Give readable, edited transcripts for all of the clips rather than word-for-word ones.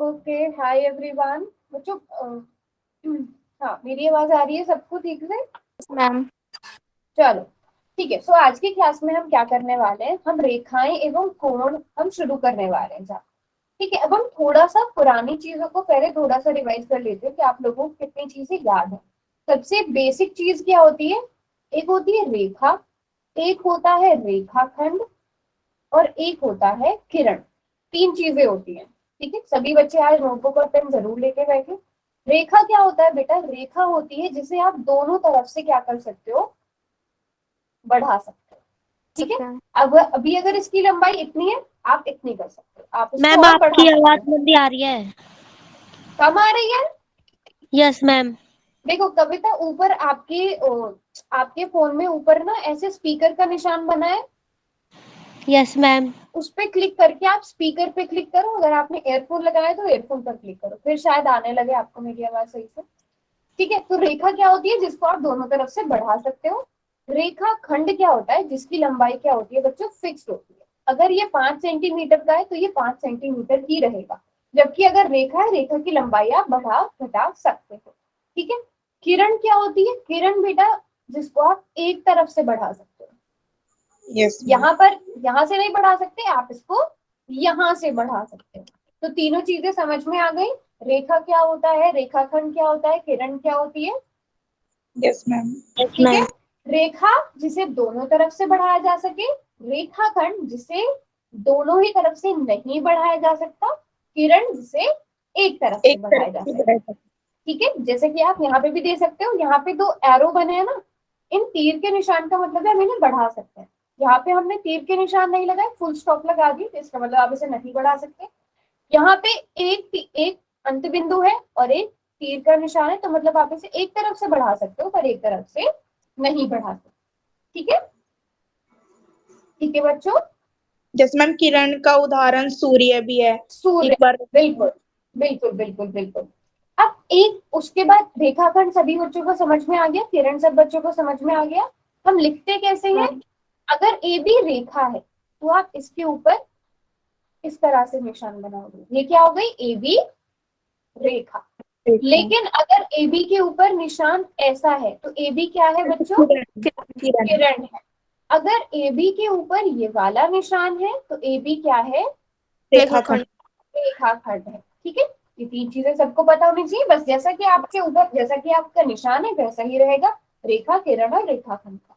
Okay, hi everyone. बच्चों हाँ, मेरी आवाज आ रही है सबको ठीक से? मैम। चलो ठीक है। सो आज की क्लास में हम क्या करने वाले हैं, हम रेखाएं एवं कोण हम शुरू करने वाले हैं। ठीक है, अब हम थोड़ा सा पुरानी चीजों को पहले थोड़ा सा रिवाइज कर लेते हैं कि आप लोगों को कितनी चीजें याद है। सबसे बेसिक चीज क्या होती है? एक होती है रेखा, एक होता है रेखाखंड, और एक होता है किरण। तीन चीजें होती हैं। ठीक है, सभी बच्चे आज नोटबुक और पेन जरूर लेके बैठे। रेखा क्या होता है बेटा? रेखा होती है जिसे आप दोनों तरफ से क्या कर सकते हो, बढ़ा सकते हो। ठीक है, अब अभी अगर इसकी लंबाई इतनी है, आप इतनी कर सकते हो, आप इसको मैम और बढ़ा आपकी सकते आवाज हो। मंदी आ रही है। कम आ रही है? Yes ma'am. देखो कविता, ऊपर आपके फोन में ऊपर ना ऐसे स्पीकर का निशान बना है, यस मैम। उस पर क्लिक करके आप स्पीकर पे क्लिक करो। अगर आपने एयरफोन लगाया तो एयरफोन पर क्लिक करो, फिर शायद आने लगे आपको मेरी आवाज सही से। ठीक है, तो रेखा क्या होती है? जिसको आप दोनों तरफ से बढ़ा सकते हो। रेखा खंड क्या होता है? जिसकी लंबाई क्या होती है बच्चों? फिक्स्ड होती है। अगर ये 5 सेंटीमीटर का है तो ये 5 सेंटीमीटर ही रहेगा। जबकि अगर रेखा है, रेखा की लंबाई आप बढ़ा घटा सकते हो। ठीक है, किरण क्या होती है? किरण बेटा जिसको आप एक तरफ से बढ़ा सकते हो। यस यहाँ पर, यहाँ से नहीं बढ़ा सकते, आप इसको यहाँ से बढ़ा सकते हो। तो तीनों चीजें समझ में आ गई। रेखा क्या होता है, रेखाखंड क्या होता है, किरण क्या होती है। Yes ma'am. यस ठीक है, मैम। रेखा जिसे दोनों तरफ से बढ़ाया जा सके, रेखाखंड जिसे दोनों ही तरफ से नहीं बढ़ाया जा सकता, किरण जिसे एक तरफ से एक बढ़ाया तरफ जा से सके। बढ़ा सकते। ठीक है, जैसे कि आप यहाँ पे भी दे सकते हो, यहाँ पे दो एरो बने हैं ना, इन तीर के निशान का मतलब है हम इन्हें बढ़ा सकते हैं। यहाँ पे हमने तीर के निशान नहीं लगाए, फुल स्टॉप लगा दी, तो इसका मतलब आप इसे नहीं बढ़ा सकते। यहाँ पे एक अंत बिंदु है और एक तीर का निशान है, तो मतलब आप इसे एक तरफ से बढ़ा सकते हो पर एक तरफ से नहीं बढ़ा सकते। ठीक है, ठीक है बच्चों। जैसे मैम किरण का उदाहरण सूर्य भी है। सूर्य, एक बार बिल्कुल बिल्कुल बिल्कुल बिल्कुल। अब एक उसके बाद रेखाखंड सभी बच्चों को समझ में आ गया, किरण सब बच्चों को समझ में आ गया। हम लिखते कैसे हैं? अगर ए बी रेखा है तो आप इसके ऊपर इस तरह से निशान बनाओगे, ये क्या हो गई? ए बी रेखा। लेकिन अगर ए बी के ऊपर निशान ऐसा है तो ए बी क्या है बच्चों? किरण किरण है। अगर ए बी के ऊपर ये वाला निशान है तो ए बी क्या है? रेखाखंड। रेखाखंड है। ठीक है, ये तीन चीजें सबको पता होनी चाहिए। बस जैसा कि आपके ऊपर, जैसा कि आपका निशान है वैसा ही रहेगा, रेखा, किरण और रेखाखंड का।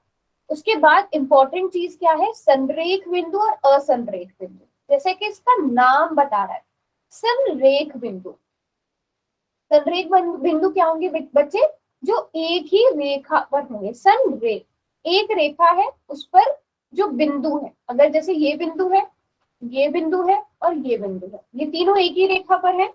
उसके बाद इंपॉर्टेंट चीज क्या है? संरेख बिंदु और असंरेख बिंदु। जैसे कि इसका नाम बता रहा है, संरेख बिंदु। संरेख बिंदु क्या होंगे बच्चे? जो एक ही रेखा पर होंगे। संरेख, एक रेखा है उस पर जो बिंदु है, अगर जैसे ये बिंदु है, ये बिंदु है और ये बिंदु है, ये तीनों एक ही रेखा पर है,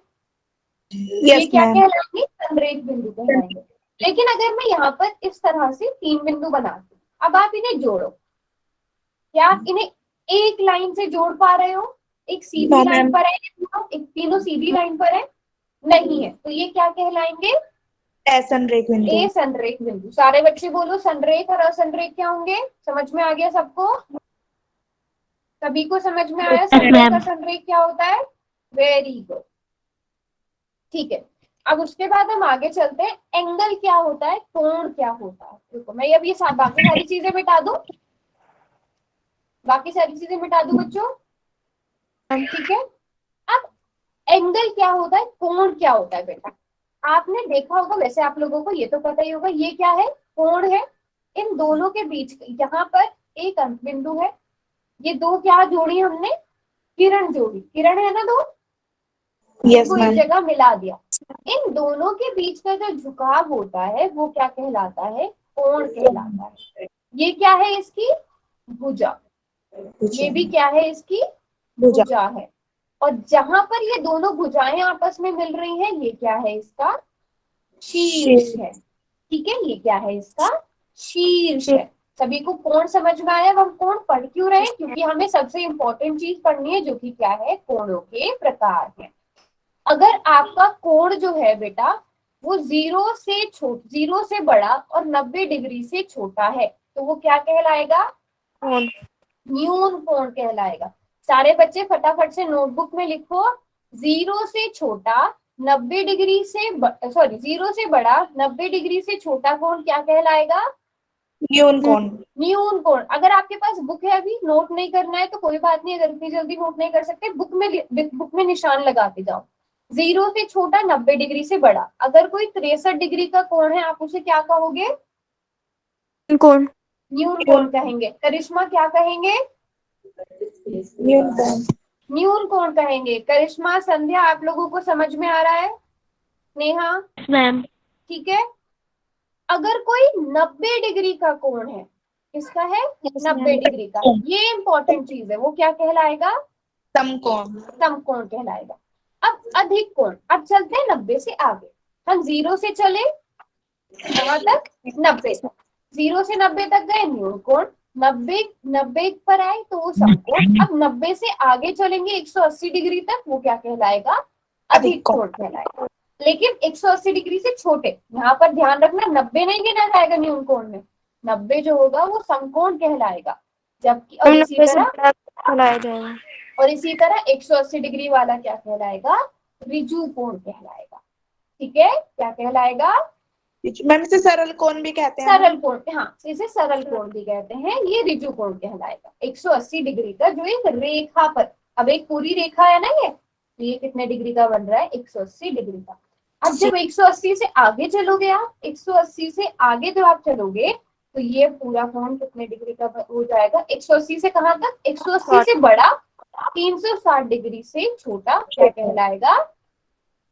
ये यस क्या मैम। कहलाएंगे? संरेख बिंदु कहलाएंगे। लेकिन अगर मैं यहाँ पर इस तरह से तीन बिंदु बनाती हूँ, अब आप इन्हें जोड़ो, क्या आप इन्हें एक लाइन से जोड़ पा रहे हो? एक सीधी नो लाइन मैम। पर है ये तीनों, एक तीनों सीधी लाइन पर है? नहीं है, तो ये क्या कहलाएंगे? असंरेख बिंदु। ए संरेख बिंदु। सारे बच्चे बोलो, संरेख और असंरेख क्या होंगे? समझ में आ गया सबको? सभी को समझ में आया यस संरेख और मैम। संरेख क्या होता है? Very good. ठीक है, अब उसके बाद हम आगे चलते हैं। एंगल क्या होता है, कोण क्या होता है? देखो मैं अब ये बाकी सारी चीजें मिटा दूं, बाकी सारी चीजें मिटा दूं बच्चों। ठीक है, अब एंगल क्या होता है, कोण क्या होता है बेटा? आपने देखा होगा, वैसे आप लोगों को ये तो पता ही होगा, ये क्या है? कोण है। इन दोनों के बीच यहाँ पर एक अंत बिंदु है। ये दो क्या जोड़ी हमने? किरण जोड़ी, किरण है ना दो, यस इनको एक मैम। जगह मिला दिया। इन दोनों के बीच का जो झुकाव होता है वो क्या कहलाता है? कोण कहलाता है। ये क्या है? इसकी भुजा। ये भी क्या है? इसकी भुजा। भुजा है। और जहां पर ये दोनों भुजाएं आपस में मिल रही हैं, ये क्या है? इसका शीर्ष है। ठीक है, ये क्या है? इसका शीर्ष है। सभी को कोण समझ में आया? हम कोण पढ़ क्यों रहे हैं? क्योंकि हमें सबसे इंपॉर्टेंट चीज पढ़नी है, जो कि क्या है? कोणों के प्रकार है। अगर आपका कोण जो है बेटा वो जीरो से बड़ा और 90 डिग्री से छोटा है तो वो क्या कहलाएगा? न्यून कोण कहलाएगा। सारे बच्चे फटाफट से नोटबुक में लिखो, 0 से छोटा 90 डिग्री से 0 से बड़ा 90 डिग्री से छोटा कोण क्या कहलाएगा? न्यून कोण। न्यून कोण। अगर आपके पास बुक है, अभी नोट नहीं करना है तो कोई बात नहीं, अगर इतनी जल्दी नोट नहीं कर सकते बुक में निशान लगाते जाओ। 0 से छोटा 90 डिग्री से बड़ा। अगर कोई 63 डिग्री का कोण है आप उसे क्या कहोगे? कोण। न्यून कोण कहेंगे। करिश्मा क्या कहेंगे? न्यून कोण। न्यून कोण कहेंगे। करिश्मा, संध्या, आप लोगों को समझ में आ रहा है? नेहा, मैम। ठीक है। अगर कोई 90 डिग्री का कोण है, किसका है? 90 डिग्री का, ये इंपॉर्टेंट चीज है, वो क्या कहलाएगा? समकोण। समकोण कहलाएगा। अब अधिक कोण, अब चलते हैं 90 से आगे। हम 0 से चले कहाँ तक? 90 तक। 0 से 90 तक गए, न्यून कोण। 90 पर आए तो वो समकोण। अब 90 से आगे चलेंगे 180 डिग्री तक, वो क्या कहलाएगा? अधिक कोण कहलाएगा। लेकिन 180 डिग्री से छोटे, यहाँ पर ध्यान रखना 90 नहीं गिना जाएगा न्यून कोण में। 90 जो होगा वो समकोण कहलाएगा। जबकि और इसी तरह 180 डिग्री वाला क्या कहलाएगा? ऋजु कोण कहलाएगा। ठीक है, क्या कहलाएगा? मैम इसे सरल कोण भी कहते हैं। सरल कोण, हाँ, इसे सरल कोण भी कहते हैं। ये ऋजु कोण कहलाएगा। 180 डिग्री का जो एक रेखा पर, अब एक पूरी रेखा है ना ये कितने डिग्री का बन रहा है? 180 डिग्री का। अब जब 180 से आगे चलोगे आप, 180 से आगे जब आप चलोगे तो ये पूरा कोण कितने डिग्री का हो जाएगा? 180 से कहाँ तक? 180 से बड़ा 360 डिग्री से छोटा क्या कहलाएगा?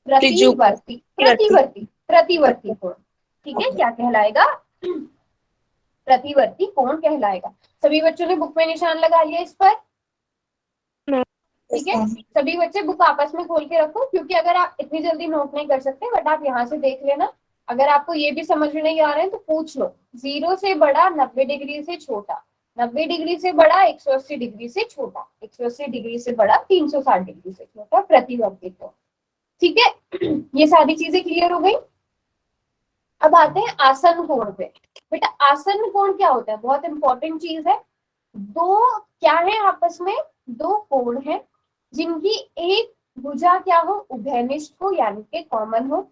प्रतिवर्ती। प्रतिवर्ती, प्रतिवर्ती कोण। ठीक है, क्या कहलाएगा? प्रतिवर्ती कोण कहलाएगा। सभी बच्चों ने बुक में निशान लगा लिया इस पर? ठीक है, सभी बच्चे बुक आपस में खोल के रखो, क्योंकि अगर आप इतनी जल्दी नोट नहीं कर सकते बट आप यहाँ से देख लेना। अगर आपको ये भी समझ में नहीं आ रहा है तो पूछ लो। 0 से बड़ा 90 डिग्री से छोटा, 90 डिग्री से बड़ा 180 डिग्री से छोटा, 180 डिग्री से बड़ा 360 डिग्री से छोटा प्रतिवर्ती कोण। ठीक है, ये सारी चीजें क्लियर हो गई। अब आते हैं आसन कोण पे। बेटा आसन कोण क्या होता है? बहुत इंपॉर्टेंट चीज है। दो क्या है आपस में? दो कोण है जिनकी एक भुजा क्या हो? उभयनिष्ठ हो, यानी कि कॉमन हो।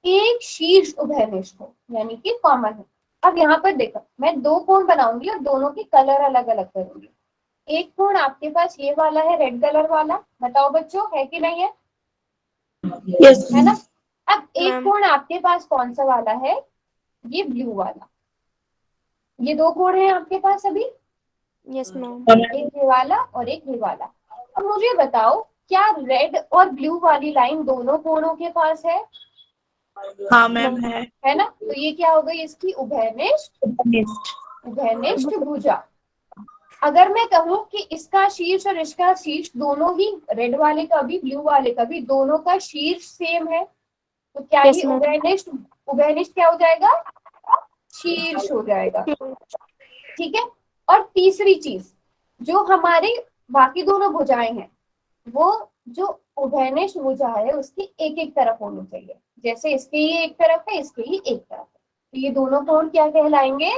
एक शीर्ष उभयनिष्ठ हो, यानी कि कॉमन हो। अब यहाँ पर देखो, मैं दो कोण बनाऊंगी और दोनों के कलर अलग अलग करूंगी। एक कोण आपके पास ये वाला है, रेड कलर वाला। बताओ बच्चों, है कि नहीं है? यस है ना? अब एक कोण आपके पास कौन सा वाला है? ये ब्लू वाला। ये दो कोण है आपके पास अभी। Yes ma'am. एक ये वाला और एक ये वाला। अब मुझे बताओ, क्या रेड और ब्लू वाली लाइन दोनों कोणों के पास है? हाँ मैम है ना? तो ये क्या हो गई इसकी? उभयनिष्ठ। उभयनिष्ठ भुजा। अगर मैं कहूँ कि इसका शीर्ष और इसका शीर्ष दोनों ही, रेड वाले का भी ब्लू वाले का भी, दोनों का शीर्ष सेम है, तो क्या ये उभयनिष्ठ? उभयनिष्ठ क्या हो जाएगा? शीर्ष हो जाएगा। ठीक है। और तीसरी चीज, जो हमारे बाकी दोनों भुजाएं हैं, वो जो उभयनिष्ठ भुजा है उसकी एक एक तरफ होनी चाहिए। जैसे इसके ये एक तरफ है, इसके ही एक तरफ है, तो ये दोनों कोण क्या कहलाएंगे?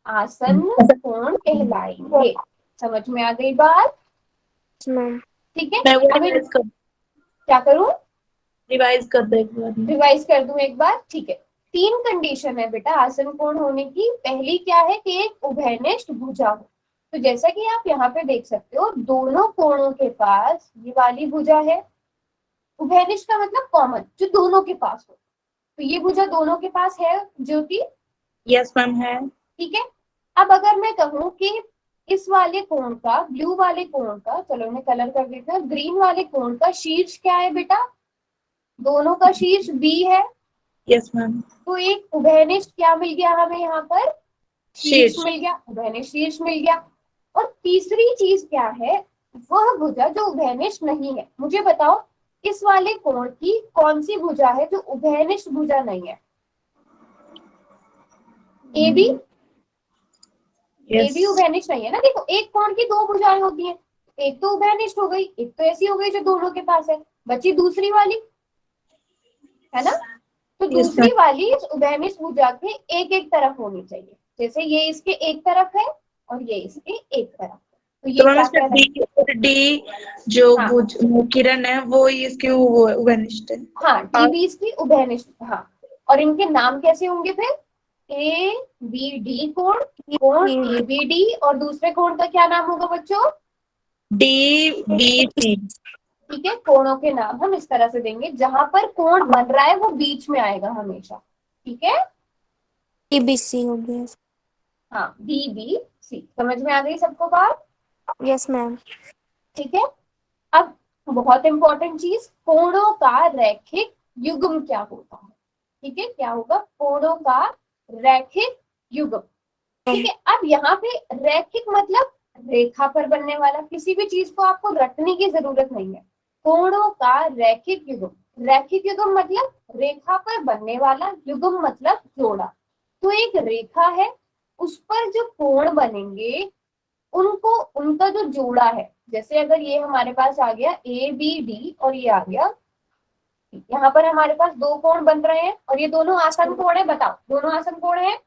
आसन्न कोण कहलाएंगे। समझ में आ गई बात? ठीक है। अब क्या करूं? रिवाइज कर दो एक बार। रिवाइज कर दूं एक बार? ठीक है। 3 कंडीशन है बेटा आसन कोण होने की। पहली क्या है कि एक उभयनिष्ठ भुजा हो। तो जैसा कि आप यहाँ पे देख सकते हो, दोनों कोणों के पास ये वाली भुजा है। उभयनिष्ठ का मतलब कॉमन, जो दोनों के पास हो। तो ये भुजा दोनों के पास है ज्योति? यस मैम है। ठीक है। अब अगर मैं कहूँ कि इस वाले कोण का, ब्लू वाले कोण का, चलो मैं कलर कर देता हूँ, ग्रीन वाले कोण का शीर्ष क्या है बेटा? दोनों का शीर्ष बी है। Yes ma'am. तो एक उभयनिष्ठ क्या मिल गया हमें यहाँ पर? शीर्ष मिल गया, उभयनिष्ठ शीर्ष मिल गया। और तीसरी चीज क्या है? वह भुजा जो उभयनिष्ठ नहीं है। मुझे बताओ इस वाले कोण की कौन सी भुजा है जो उभयनिष्ठ भुजा नहीं है? A B. ए बी उभयनिष्ठ नहीं है ना। देखो, एक कोण की दो भुजाएं होती हैं, एक तो उभयनिष्ठ हो गई, एक तो ऐसी हो गई जो दोनों के पास है, बची दूसरी वाली, है ना? तो दूसरी वाली इस उभयनिष्ठ भुजा के एक एक तरफ होनी चाहिए। जैसे ये इसके एक तरफ है और ये इसके एक तरफ है। तो ये तो मैम क्या इसमें कह रहा है? डी जो हाँ वो किरण है वो इसकी वो घनिष्ठ है। हाँ, डी बी की उभयनिष्ठ, हाँ। और इनके नाम कैसे होंगे फिर? ए बी डी कोण, कोण ए बी डी, और दूसरे कोण का क्या नाम होगा बच्चों? D B C. ठीक है, कोणों के नाम हम इस तरह से देंगे, जहां पर कोण बन रहा है वो बीच में आएगा हमेशा। ठीक है, ABC हो गया। हाँ, बी बी सी। समझ में आ गई सबको बात? Yes ma'am. ठीक है, अब बहुत इंपॉर्टेंट चीज, कोणों का रैखिक युग्म क्या होता है? ठीक है, क्या होगा? कोणों का रैखिक युग्म। ठीक है, अब यहाँ पे रैखिक मतलब रेखा पर बनने वाला, किसी भी चीज को आपको रटने की जरूरत नहीं है। कोणों का रैखिक युग्म, रैखिक युग्म मतलब रेखा पर बनने वाला, युग्म मतलब जोड़ा। तो एक रेखा है, उस पर जो कोण बनेंगे उनको, उनका जो जोड़ा है, जैसे अगर ये हमारे पास आ गया ए बी डी और ये आ गया, यहाँ पर हमारे पास दो कोण बन रहे हैं और ये दोनों आसन कोण है। बताओ, दोनों आसन कोण है,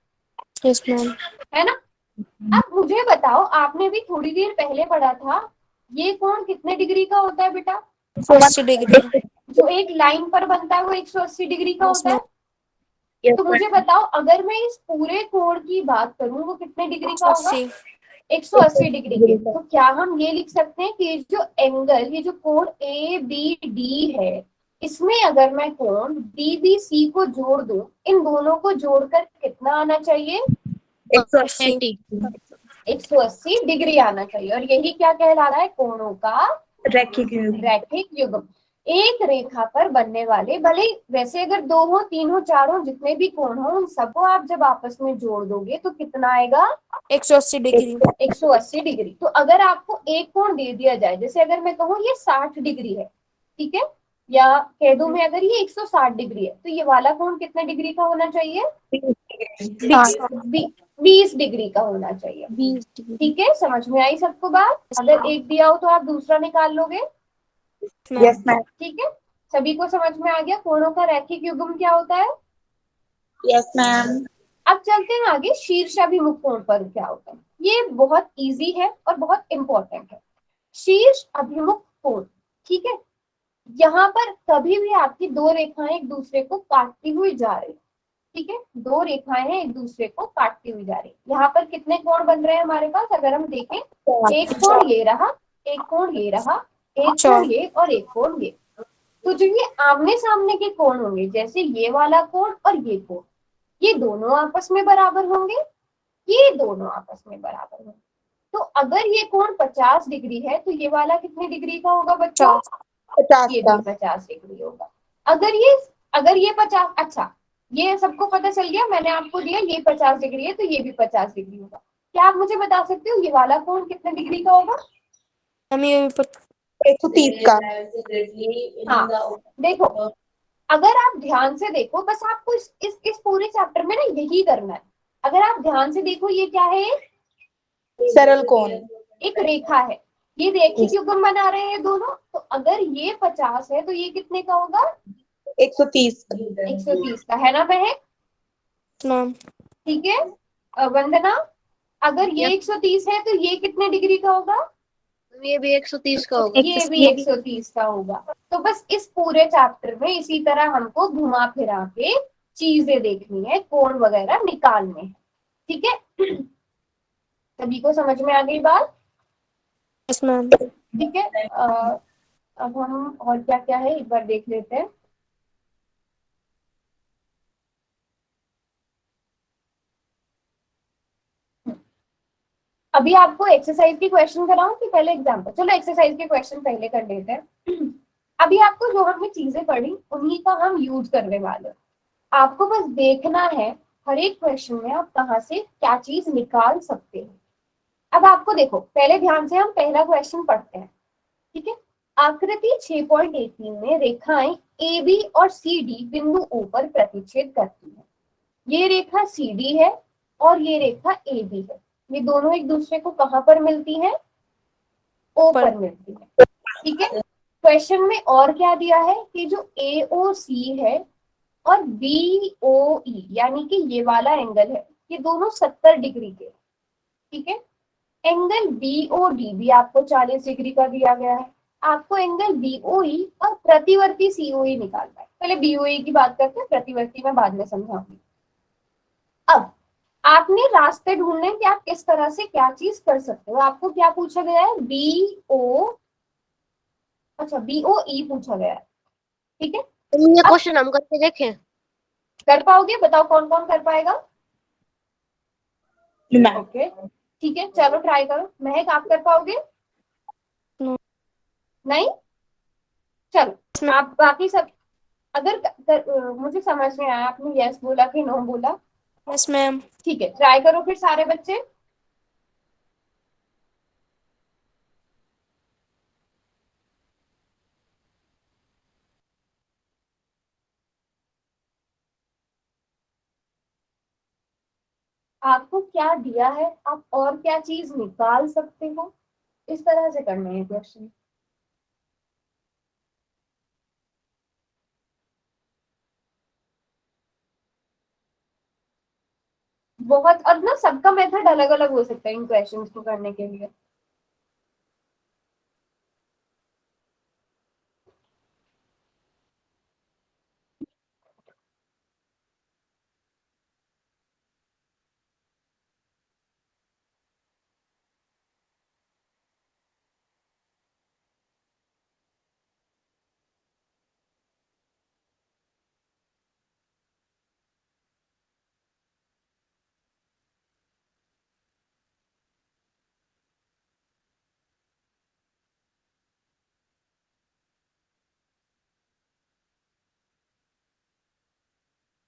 यस मैम। है ना? अब मुझे बताओ, आपने भी थोड़ी देर पहले पढ़ा था, ये कोण कितने डिग्री का होता है बेटा? 80 डिग्री। जो एक लाइन पर बनता है वो 180 डिग्री का यस होता है। यस तो मुझे बताओ, अगर मैं इस पूरे कोण की बात करूं वो कितने डिग्री का होगा? 80। 180 डिग्री के। तो क्या हम ये लिख सकते हैं कि जो एंगल, ये जो कोण ए बी डी है, इसमें अगर मैं कोण डी बी सी को जोड़ दूं, इन दोनों को जोड़कर कितना आना चाहिए? 180 180 डिग्री आना चाहिए। और यही क्या कहला रहा है? कोणों का रैखिक रैखिक युग्म। एक रेखा पर बनने वाले, भले वैसे अगर दो हो, तीन हो, चार हो, जितने भी कोण हो, उन सबको आप जब आपस में जोड़ दोगे तो कितना आएगा? 180 डिग्री। 180 डिग्री। तो अगर आपको एक कोण दे दिया जाए, जैसे अगर मैं कहूँ ये 60 डिग्री है, ठीक है, या कह दूं मैं अगर ये 160 डिग्री है, तो ये वाला कोण कितने डिग्री का होना चाहिए? 20 डिग्री का होना चाहिए। 20 डिग्री। ठीक है, समझ में आई सबको बात? अगर एक दिया हो तो आप दूसरा निकाल लोगे। Yes ma'am. ठीक है, सभी को समझ में आ गया कोणों का रैखिक युग्म क्या होता है? Yes ma'am. अब चलते हैं आगे, शीर्षाभिमुख कोण पर क्या होता है। ये बहुत इजी है और बहुत इंपॉर्टेंट है। शीर्ष अभिमुख कोण, ठीक है, यहाँ पर कभी भी आपकी दो रेखाएं एक दूसरे को काटती हुई जा रही, ठीक है, दो रेखाएं हैं एक दूसरे को काटती हुई जा रही। यहाँ पर कितने कोण बन रहे हैं हमारे पास? अगर हम देखें, एक कोण ये रहा, एक कोण ये रहा, एक कोण ये और एक कोण ये। तो जो ये आमने सामने के कोण होंगे, जैसे ये वाला कोण और ये कोण, ये दोनों आपस में बराबर होंगे, ये दोनों आपस में बराबर होंगे। तो अगर ये कोण 50 डिग्री है तो ये वाला कितने डिग्री का होगा बच्चों? 50 ये का। भी 50 डिग्री होगा। अगर ये 50, अच्छा, ये सबको पता चल गया, मैंने आपको दिया ये 50 डिग्री है तो ये भी 50 डिग्री होगा। क्या आप मुझे बता सकते हो ये वाला कोण कितने डिग्री का होगा? हमें ये 130 का। हाँ, देखो, अगर आप ध्यान से देखो, बस आपको इस पूरे चैप्टर में ना यही करना है। अगर आप ध्यान से देखो, ये क्या है? सरल कोण। एक रेखा है, ये रैखिक युग्म बना रहे हैं दोनों। तो अगर ये 50 है तो ये कितने का होगा? 130 का। 130 का, है ना बहन? मैम। ठीक है, वंदना, अगर ये 130 है तो ये कितने डिग्री का होगा? ये भी 130 का होगा। ये भी 130 का होगा। तो बस इस पूरे चैप्टर में इसी तरह हमको घुमा फिरा के चीजें देखनी है, कोण वगैरह निकालने हैं। ठीक है, सभी को समझ में आ गई बात? Yes ma'am. ठीक है, अब हम और क्या क्या है एक बार देख लेते हैं। अभी आपको एक्सरसाइज की क्वेश्चन कराऊं कि पहले एग्जाम्पल? चलो एक्सरसाइज के क्वेश्चन पहले कर लेते हैं। अभी आपको जो हमने चीजें पढ़ी उन्हीं का हम यूज करने वाले हैं। आपको बस देखना है हर एक क्वेश्चन में आप कहाँ से क्या चीज निकाल सकते हैं। अब आपको देखो, पहले ध्यान से हम पहला क्वेश्चन पढ़ते हैं। ठीक है, आकृति 6.18 में रेखाएं ए बी और सी डी बिंदु ओ पर प्रतिच्छेद करती है। ये रेखा सी डी है और ये रेखा ए बी है। ये दोनों एक दूसरे को कहाँ पर मिलती है? ओ पर मिलती है। ठीक है, क्वेश्चन में और क्या दिया है कि जो ए ओ सी है और बी ओ ई, यानी कि ये वाला एंगल है, ये दोनों 70 डिग्री के। ठीक है, एंगल बीओडी भी आपको 40 डिग्री का दिया गया है, आपको एंगल बीओई और प्रतिवर्ती सीओई निकालना है। पहले बीओई की बात करते हैं, प्रतिवर्ती में बाद में समझाऊंगी। अब आपने रास्ते ढूंढने कि आप किस तरह से क्या चीज कर सकते हो। आपको क्या पूछा गया है, बीओई पूछा गया है, ठीक है। ये क्वेश्चन हम करके देखें। कर पाओगे, बताओ कौन कौन कर पाएगा। मैम ओके ठीक है, चलो ट्राई करो। महक आप कर पाओगे? No. नहीं, चलो आप बाकी सब अगर मुझे समझ में आया आपने यस बोला कि नो बोला, Yes, ma'am. ठीक है ट्राई करो फिर सारे बच्चे। आपको क्या दिया है, आप और क्या चीज निकाल सकते हो, इस तरह से करने हैं क्वेश्चन। बहुत, अब ना सबका मेथड अलग अलग हो सकता है इन क्वेश्चंस को करने के लिए।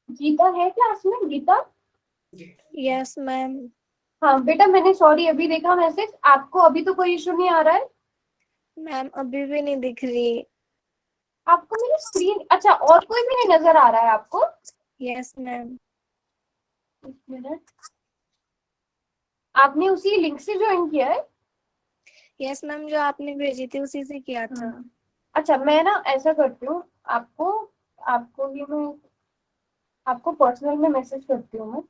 गीता है क्लास में? Gita, Yes, ma'am. हाँ बेटा मैंने सॉरी अभी देखा मैसेज, आपको अभी तो कोई इशू नहीं आ रहा है? मैम अभी भी नहीं दिख रही। आपको मेरी स्क्रीन, अच्छा और कोई भी नहीं नजर आ रहा है आपको? Yes, ma'am. एक मिनट, आपने उसी लिंक से ज्वाइन किया है? Yes, ma'am, जो आपने भेजी थी उसी से किया था। अच्छा मैं ना ऐसा करती हूँ, आपको आपको भी मैं आपको पर्सनल में मैसेज करती हूँ, मैं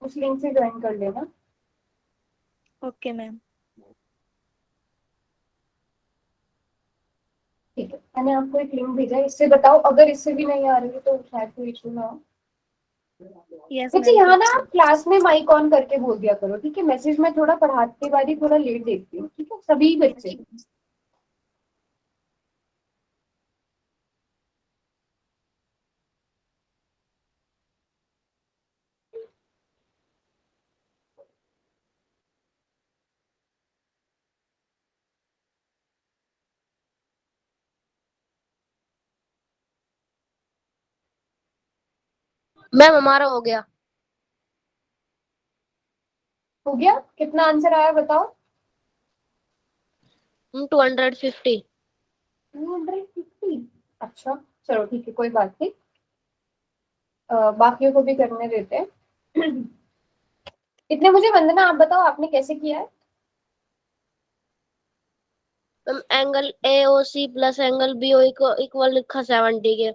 उस लिंक से ज्वाइन कर लेना। Okay, ma'am. ठीक है, मैंने आपको एक लिंक भेजा है, इससे बताओ अगर इससे भी नहीं आ रही है तो शायद कोई इशू ना हो। Yes, बच्चे ma'am. यहाँ ना आप क्लास में माइक ऑन करके बोल दिया करो, ठीक है। मैसेज में थोड़ा पढ़ाते बारी थोड़ा लेट देखती हूँ, ठीक है सभी बच्चे। मैम हमारा हो गया। हो गया? कितना आंसर आया बताओ? 250। 250? अच्छा चलो ठीक है, कोई बात नहीं, बाकियों को भी करने देते हैं। इतने मुझे वंदना आप बताओ आपने कैसे किया है? Ma'am angle AOC plus angle BOE को इक्वल लिखा 70 के।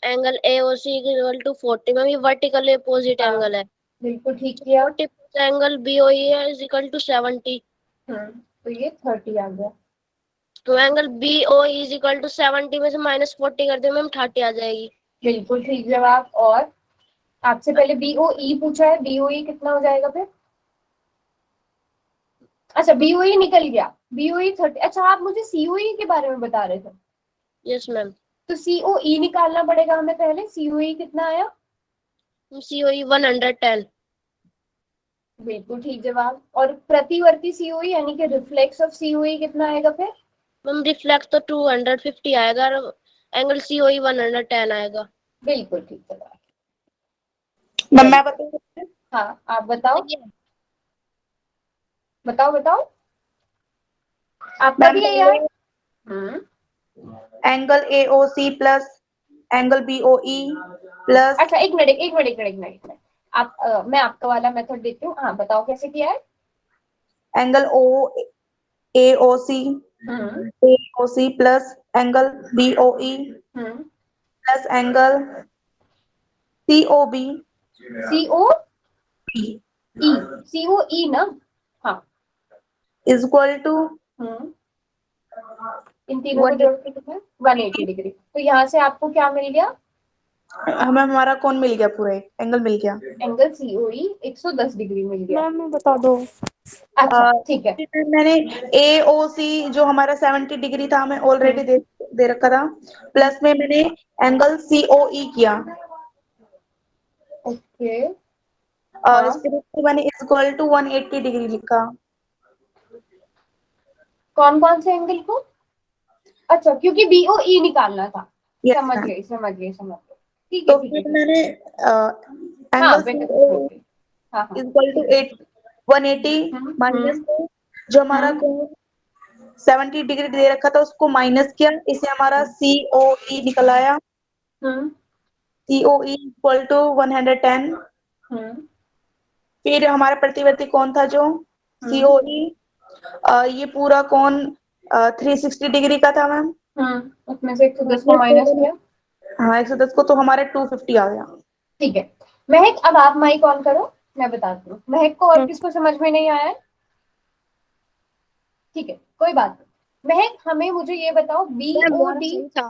Angle AOC equal to 40। Ma'am ये वर्टिकल अपोजिट हाँ, एंगल है। बिल्कुल ठीक किया। 40 प्लस एंगल BOE है इज इक्वल टू 70। तो ये 30 आ गया। तो angle BOE is equal to 70 में से -40 कर दे मैम 30 आ जाएगी। बिल्कुल ठीक जवाब। और आपसे पहले बीओई पूछा है, बीओई कितना हो जाएगा फिर? अच्छा बीओई निकल गया, बीओई 30। अच्छा आप मुझे सीओई के बारे में बता रहे थे, यस मैम। तो सीओई निकालना पड़ेगा हमें पहले। सीओई कितना आया? COE 110। बिल्कुल ठीक जवाब। और प्रतिवर्ती सीओई यानी कि रिफ्लेक्स ऑफ सीओई कितना आएगा फिर? मैम रिफ्लेक्ट तो 250 आएगा और एंगल COE 110 आएगा। बिल्कुल ठीक जवाब। मैम मैं बताऊँ? हाँ आप बताओ, बताओ बताओ, आपका मैम भी है यार। Angle AOC plus angle BOE plus अच्छा एक मिनट एक मिनट एक मिनट एक मिनट एक मिनट। आप मैं आपका वाला मेथड देती हूँ, हाँ बताओ कैसे किया है। Angle AOC AOC plus angle BOE plus angle COB CO E, CO E ना, हाँ इज इक्वल टू इन तीनों को जोड़ के कितना 180 डिग्री। तो यहाँ से आपको क्या मिल गया? हमें हमारा कौन मिल गया, पूरा एंगल मिल गया। एंगल COE 110 डिग्री मिल गया। मैम बता दो। अच्छा ठीक है। फिर मैंने AOC जो हमारा 70 डिग्री था हमें ऑलरेडी दे रखा था, प्लस में मैंने एंगल COE किया। ओके इसके बाद मैंने इज इक्वल टू 180 डिग्री लिखा। कौन कौन से एंगल को? अच्छा क्योंकि BOE निकालना था। Yes, समझ ma'am. गई समझ गई समझ गई। ठीक तो है ठीक है फिर ठीक है। मैंने हाँ एंगल बेटा कुछ COE बोल रही। हाँ हाँ इज इक्वल टू ठीक है। 180 माइनस जो हमारा कोण 70 डिग्री दे रखा था उसको माइनस किया, इसे हमारा COE निकल आया। COE equal to 110। फिर हमारा प्रतिवर्ती कोण था जो COE, ये पूरा कोण 360 डिग्री का था मैम। उसमें से 110 को माइनस किया। हाँ 110 को, तो हमारे 250 आ गया। ठीक है महक, अब आप माइक ऑन करो, मैं बताती हूँ। महक को और किसको समझ में नहीं आया है? ठीक है कोई बात नहीं। महक हमें मुझे ये बताओ BOD।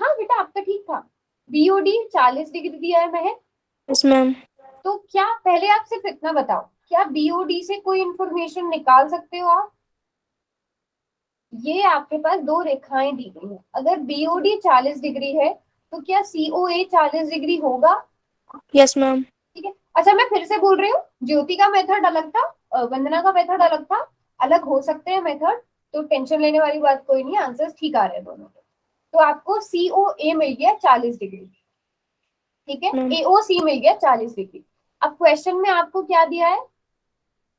हाँ बेटा आपका ठीक था। BOD 40 डिग्री दिया है महक। Yes ma'am. तो क्या पहले आप सिर्फ इतना बताओ, क्या BOD से कोई इंफॉर्मेशन निकाल सकते हो आप? ये आपके पास दो रेखाएं दी गई हैं, अगर BOD 40 डिग्री है तो क्या COA 40 डिग्री होगा? Yes ma'am. ठीक है। अच्छा मैं फिर से बोल रही हूँ, ज्योति का मेथड अलग था, वंदना का मेथड अलग था, अलग हो सकते हैं मेथड, तो टेंशन लेने वाली बात कोई नहीं, आंसर्स ठीक आ रहे हैं दोनों के। तो आपको COA मिल गया 40 डिग्री, ठीक है। AOC मिल गया 40 डिग्री। अब क्वेश्चन में आपको क्या दिया है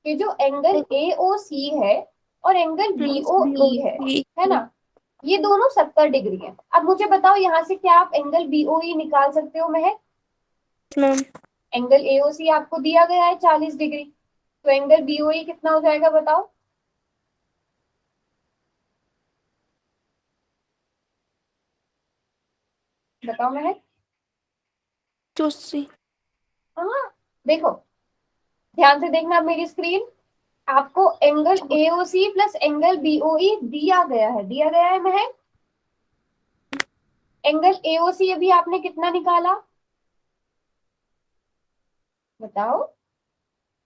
कि जो एंगल AOC है और एंगल BOE है ना, ये दोनों 70 डिग्री है। अब मुझे बताओ यहाँ से क्या आप एंगल BOE निकाल सकते हो महक? मैम एंगल AOC आपको दिया गया है 40 डिग्री, तो एंगल BOE कितना हो जाएगा बताओ? बताओ महक। 280। हाँ देखो ध्यान से देखना आप मेरी स्क्रीन, आपको angle AOC plus angle BOE दिया गया है महक। एंगल AOC अभी आपने कितना निकाला बताओ?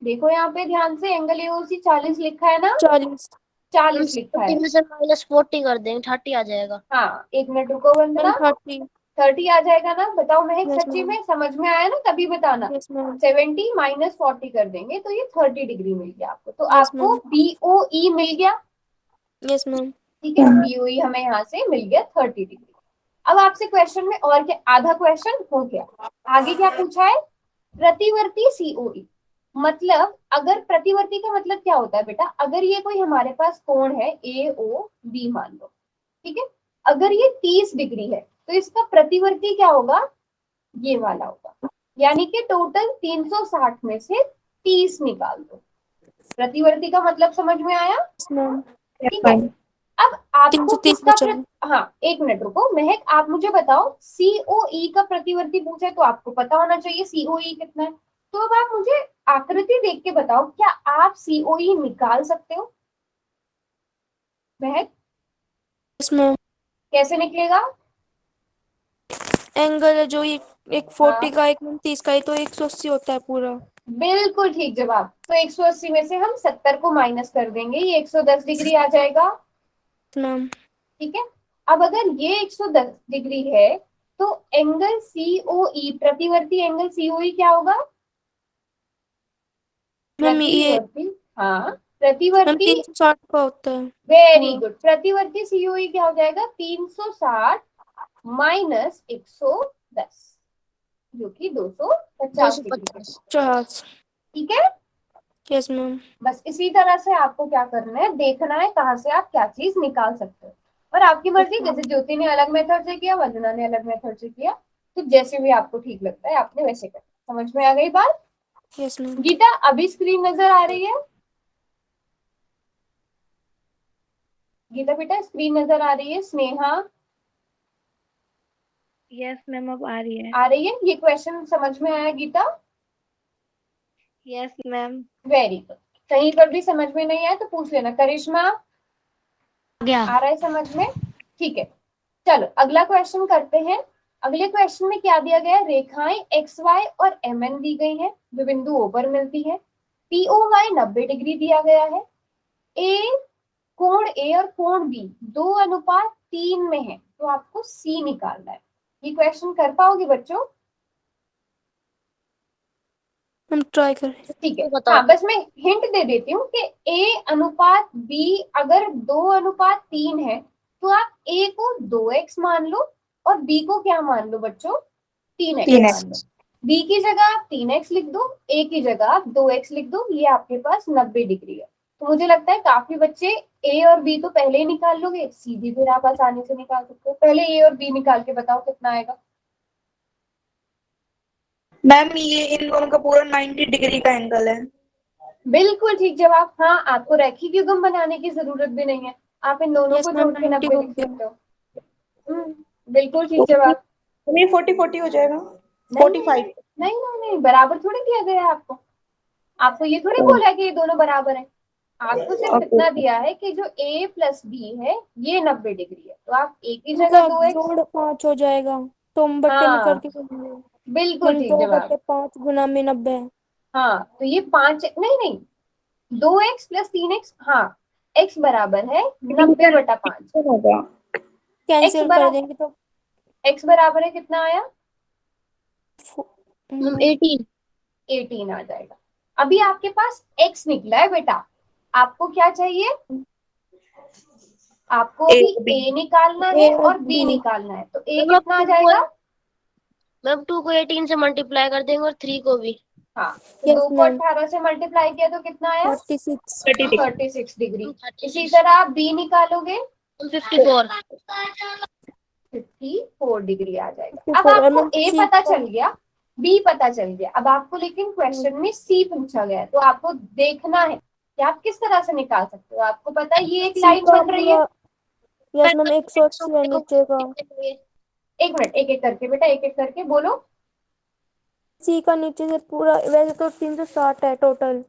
देखो यहाँ पे ध्यान से, एंगल AOC 40 लिखा है ना, 40। 40 लिखा है। में से -40 कर देंगे 30 आ जाएगा। हाँ एक मिनट रुको वंदना, 30। 30 आ जाएगा ना? बताओ महक यस सच्ची मैम। में समझ में आया ना? तभी बताना। Yes ma'am. 70 माइनस 40 कर देंगे तो ये 30 डिग्री मिल गया आपको, तो Yes, आपको ma'am. BOE मिल गया। Yes ma'am. ठीक है BOE हमें यहाँ से मिल गया 30 डिग्री। अब आपसे क्वेश्चन में और क्या, आधा क्वेश्चन हो गया। आगे क्या पूछा है? प्रतिवर्ती COE, मतलब अगर प्रतिवर्ती का मतलब क्या होता है बेटा? अगर ये कोई हमारे पास कोण है AOB मान लो, ठीक है, अगर ये 30 डिग्री है तो इसका प्रतिवर्ती क्या होगा? ये वाला होगा, यानी कि टोटल 360 में से 30 निकाल दो। प्रतिवर्ती का मतलब समझ में आया? Yes ma'am. ठीक है। अब आपको 330 किसका बचा। हाँ एक मिनट रुको महक, आप मुझे बताओ COE का प्रतिवर्ती पूछा है तो आपको पता होना चाहिए COE कितना है। तो अब आप मुझे आकृति देख के बताओ, क्या आप COE निकाल सकते हो महक? Yes ma'am. कैसे निकलेगा? एंगल है जो ये एक 40 हाँ का, एक 30 का, ये तो 180 होता है पूरा। बिल्कुल ठीक जवाब। तो 180 में से हम 70 को माइनस कर देंगे, ये 110 डिग्री आ जाएगा। मैम ठीक है। अब अगर ये 110 डिग्री है तो एंगल COE, प्रतिवर्ती एंगल COE क्या होगा? मैम ये प्रतिवर्ती, हाँ मैम प्रतिवर्ती, 360 का होता है वेरी पूरा। गुड। प्रतिवर्ती COE क्या हो जाएगा? 360 माइनस 110, जो कि 250 डिग्री है। 250। ठीक है। Yes ma'am. बस इसी तरह से आपको क्या करना है, देखना है कहाँ से आप क्या चीज निकाल सकते हो, और आपकी मर्जी, जैसे ज्योति ने अलग मेथड से किया, वंदना ने अलग मेथड से किया, तो जैसे भी आपको ठीक लगता है आपने वैसे कर। समझ में आ गई बात? Yes ma'am. गीता अभी स्क्रीन नजर आ रही है? गीता बेटा स्क्रीन नजर आ रही है? स्नेहा यस मैम अब आ रही है। आ रही है? ये क्वेश्चन समझ में आया Geeta? Yes ma'am. Very good. कहीं पर भी समझ में नहीं आए तो पूछ लेना। करिश्मा गया। आ रहा है समझ में? ठीक है, चलो अगला क्वेश्चन करते हैं। अगले क्वेश्चन में क्या दिया गया है? रेखाएं एक्स वाई और एम एन दी गई हैं, जो बिंदु ओ पर मिलती है। पीओ वाई 90 डिग्री दिया गया है। ए कोण ए और कोण बी 2:3 में है, तो आपको सी निकालना है। ये क्वेश्चन कर पाओगे बच्चों? हम ट्राई करें। ठीक है, तो बताओ। हाँ बस मैं हिंट दे देती हूँ कि ए अनुपात बी अगर 2:3 है, तो आप ए को 2x मान लो और बी को क्या मान लो बच्चों? 3x 3x। मान लो। बी की जगह आप 3x लिख दो, ए की जगह आप 2x लिख दो, ये आपके पास 90 डिग्री है। तो मुझे लगता है काफी बच्चे ए और बी तो पहले ही निकाल लोगे, सीधी फिर आप आसानी से निकाल सकते हो। पहले ए और बी निकाल के बताओ कितना आएगा। मैम ये इन दोनों का पूरा 90 डिग्री का एंगल है। बिल्कुल ठीक जवाब। हाँ, आपको रैखिक युग्म बनाने की जरूरत भी नहीं है, आप इन दोनों यस को मैम, जोड़ के 90 90 हो लिख गया। सकते हो। बिल्कुल ठीक तो जवाब। ये 40-40 हो जाएगा। नहीं नहीं 45। नहीं नहीं नहीं, बराबर थोड़ी दिया गया है आपको। आपको ये थोड़ी बोला है कि ये दोनों बराबर है। आपको सिर्फ ओके। इतना दिया है कि जो ए प्लस बी है ये 90 डिग्री है, तो आप ए की जगह इनका 2x। जोड़ 5 हो जाएगा, तो हम बट्टे में हाँ करके करेंगे। बिल्कुल मतलब ठीक 2 बट्टे जवाब। 5 गुना में 90। हाँ तो ये 5 नहीं नहीं, 2x + 3x, हाँ x बराबर है 90/5। होगा। x कैंसिल कर बराबर देंगे तो x बराबर है कितना आया? मैम 18। 18। 18 आ जाएगा। अभी आपके पास x निकला है बेटा, आपको क्या चाहिए? आपको ए अभी बी। a निकालना ए है और और b बी। निकालना है, तो a मैम अब कितना आ 2 को जाएगा? मैम 2 को 18 से मल्टीप्लाई कर देंगे और 3 को भी। हाँ तो यस 2 को मैम, 18 से मल्टीप्लाई किया तो कितना आया? 36। 36। 36 डिग्री। इसी 36। तरह आप b निकालोगे, 54। 54 डिग्री आ जाएगा। अब 54 और आपको मैम a सी पता का। चल गया, b पता चल गया। अब आपको लेकिन क्वेश्चन में c पूछा गया है, तो आपको देखना है कि आप किस तरह से निकाल सकते हो। आपको पता है ये एक सी लाइन का बन रही है। पूरा। यस मैम, 180 है नीचे का। एक मिनट, एक एक करके बेटा, एक एक करके बोलो। सी का नीचे से पूरा, वैसे तो 360 है टोटल,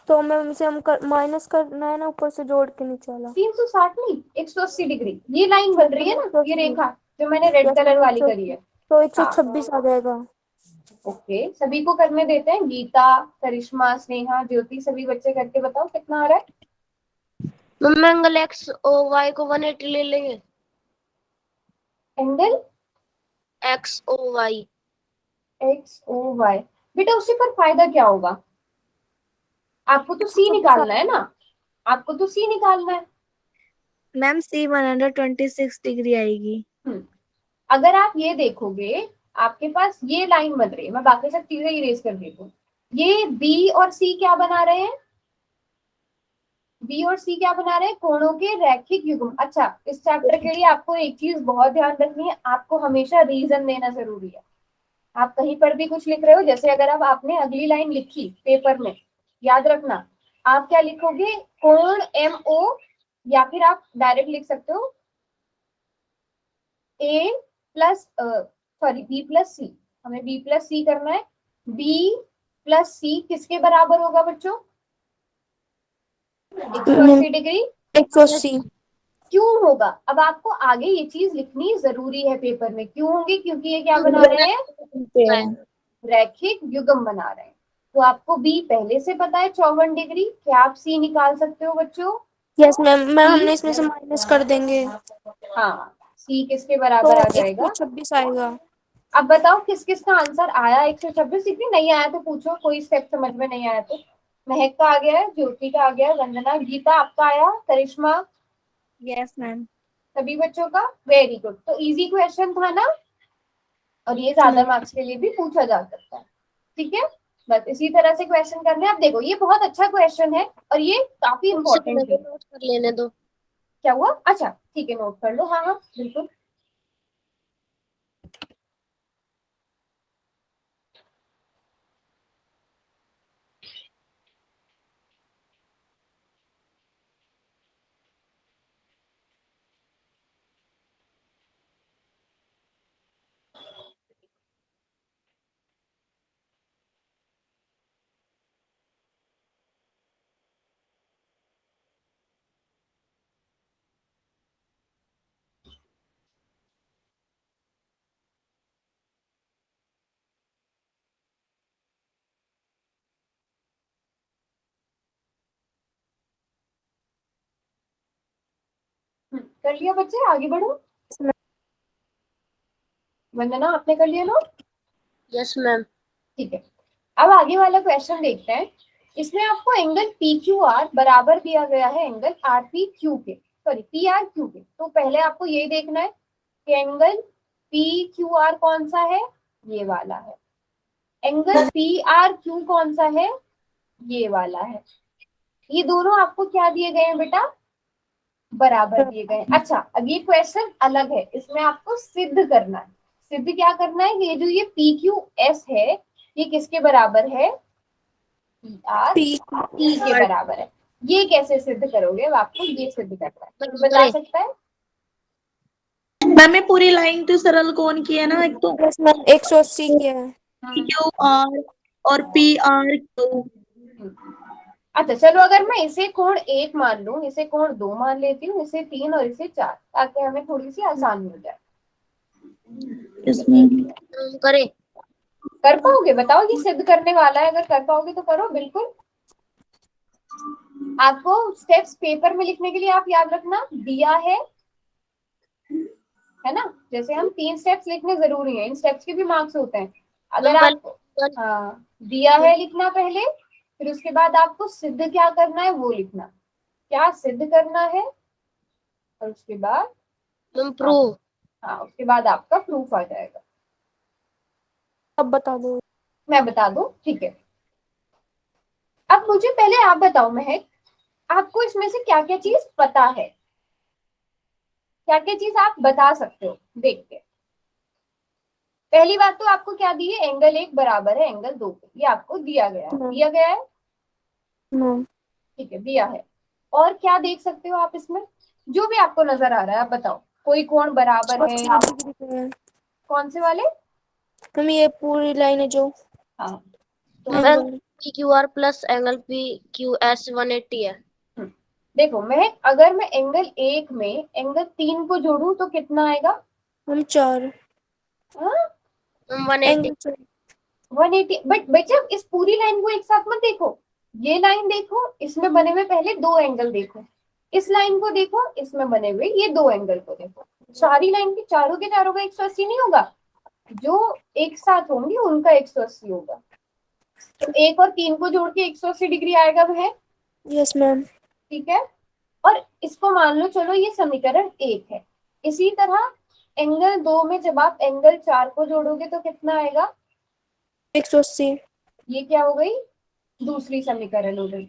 तो मैम इसे हम माइनस करना है ना, ऊपर से जोड़ के नीचे वाला। 360 नहीं, 180 डिग्री ये लाइन बन ठीक है रही है मैम, ना, ये 180। रेखा जो मैंने रेड यस कलर मैम, वाली करी 180। है। तो हाँ 126 आ जाएगा। ओके, सभी को करने देते हैं। गीता, करिश्मा, स्नेहा, ज्योति, सभी बच्चे करके बताओ कितना आ रहा है। मैम एंगल एक्स और वाई को 180 ले लेंगे। Angle X O Y. X O Y, बेटा उसी पर फायदा क्या होगा? आपको तो सी 126 आ निकालना है जाएगा। ना, आपको तो सी निकालना है। मैम सी 126 डिग्री आएगी। हम्म, अगर आप ये देखोगे, आपके पास ये लाइन बन रही है, मैं बाकी सब चीजें इरेज कर देती हूँ। ये बी और सी क्या बना रहे हैं? बी और सी क्या बना रहे हैं? कोणों के रैखिक युग्म। अच्छा, इस चैप्टर के लिए आपको एक चीज बहुत ध्यान रखनी है, आपको हमेशा रीजन देना जरूरी है। आप कहीं पर भी कुछ लिख रहे हो, जैसे अगर अब आपने अगली लाइन लिखी पेपर में, याद रखना आप क्या लिखोगे? कोण एम ओ, या फिर आप डायरेक्ट लिख सकते हो ए प्लस सॉरी बी प्लस सी। हमें बी प्लस सी करना है। बी प्लस सी किसके बराबर होगा बच्चों? 180 डिग्री। 180। क्यों होगा? अब आपको आगे ये चीज लिखनी जरूरी है पेपर में, क्यों होंगे? क्योंकि ये क्या बना रहे हैं? रैखिक युग्म बना रहे हैं। तो आपको बी पहले से पता है 54 डिग्री, क्या आप सी निकाल सकते हो बच्चों? यस मैम, मैम हमने सी, इसमें से माइनस कर देंगे, हाँ सी किसके तो बराबर आ जाएगा? 126 आएगा। अब बताओ किस किस का आंसर आया 126 डिग्री? नहीं आया तो पूछो, कोई स्टेप समझ में नहीं आया तो। महक का आ गया है, ज्योति का आ गया है, वंदना, गीता आपका आया, करिश्मा, यस मैम। सभी बच्चों का वेरी गुड। तो इजी क्वेश्चन था ना, और ये ज्यादा मार्क्स के लिए भी पूछा जा सकता है। ठीक है, बस इसी तरह से क्वेश्चन करने हैं। आप देखो ये बहुत अच्छा क्वेश्चन है और ये काफी उससे इंपॉर्टेंट पहले है। नोट कर लेने दो। क्या हुआ? अच्छा ठीक है, नोट कर लो। हाँ हाँ बिल्कुल। कर लिया बच्चे, आगे बढ़ो। वंदना आपने कर लिया ना? Yes ma'am. ठीक है, अब आगे वाला क्वेश्चन देखते हैं। इसमें आपको एंगल पी क्यू आर बराबर दिया गया है एंगल आर पी क्यू के, सॉरी पी आर क्यू के। तो पहले आपको ये देखना है कि एंगल पी क्यू आर कौन सा है, ये वाला है। एंगल पी आर क्यू कौन सा है, ये वाला है। ये दोनों आपको क्या दिए गए हैं बेटा, बराबर दिए गए हैं। अच्छा, अब ये क्वेश्चन अलग है, इसमें आपको सिद्ध करना है। सिद्ध क्या करना है, ये जो ये पी क्यू एस है ये किसके बराबर है, पी आर पी टी के बराबर है। ये कैसे सिद्ध करोगे, अब आपको ये सिद्ध करना है। बस बता करे। सकता है? मैम पूरी लाइन तो सरल कौन की है ना, एक तो यस मैम 180 किया है। क्यू आर और पी आर क्यू। अच्छा चलो, अगर मैं इसे कोण 1 मान लूं, इसे कोण 2 मान लेती हूँ, इसे 3 और इसे 4, ताकि हमें थोड़ी सी आसानी हो जाए। इसमें करे। कर पाओगे? बताओ, ये सिद्ध करने वाला है, अगर कर पाओगे तो करो बिल्कुल। आपको स्टेप्स पेपर में लिखने के लिए आप याद रखना, दिया है ना। जैसे हम 3 स्टेप्स लिखने जरूरी है, इन स्टेप्स के भी मार्क्स होते हैं। अगर आपको हाँ दिया है लिखना पहले, फिर उसके बाद आपको सिद्ध क्या करना है वो लिखना, क्या सिद्ध करना है, और उसके बाद मैम प्रूव। हाँ उसके बाद आपका प्रूफ आ जाएगा। अब बता दो। मैं बता दूं, ठीक है। अब मुझे पहले आप बताओ महक, आपको इसमें से क्या क्या चीज पता है, क्या क्या चीज आप बता सकते हो देख के। पहली बात तो आपको क्या दी है, एंगल 1 बराबर है एंगल 2 के, ये आपको दिया गया है, दिया गया है, मैम ठीक है दिया है। और क्या देख सकते हो आप इसमें, जो भी आपको नजर आ रहा है आप बताओ। कोई कोण बराबर है, 80 डिग्री पे है। कौन से वाले? मैम ये पूरी लाइन है जो हाँ angle P Q are plus angle P Q S 180 है। देखो मैं, अगर मैं एंगल 1 में एंगल 3 को जोड़ू तो कितना आएगा, हम 4 हाँ 180। एंगल 180। बट बच्चा इस पूरी लाइन को एक साथ मत देखो, ये लाइन देखो, इसमें बने हुए पहले 2 एंगल देखो, इस लाइन को देखो, इसमें बने हुए ये 2 एंगल को देखो। सारी लाइन के चारों का 180 नहीं होगा, जो एक साथ होंगी उनका 180 होगा। तो 1 और 3 को जोड़ के 180 डिग्री आएगा वह, यस मैम ठीक है। और इसको मान लो, चलो ये समीकरण 1 है। इसी तरह एंगल 2 में जब आप एंगल 4 को जोड़ोगे तो कितना आएगा, 180 ये क्या हो गई, दूसरी समीकरण हो गई।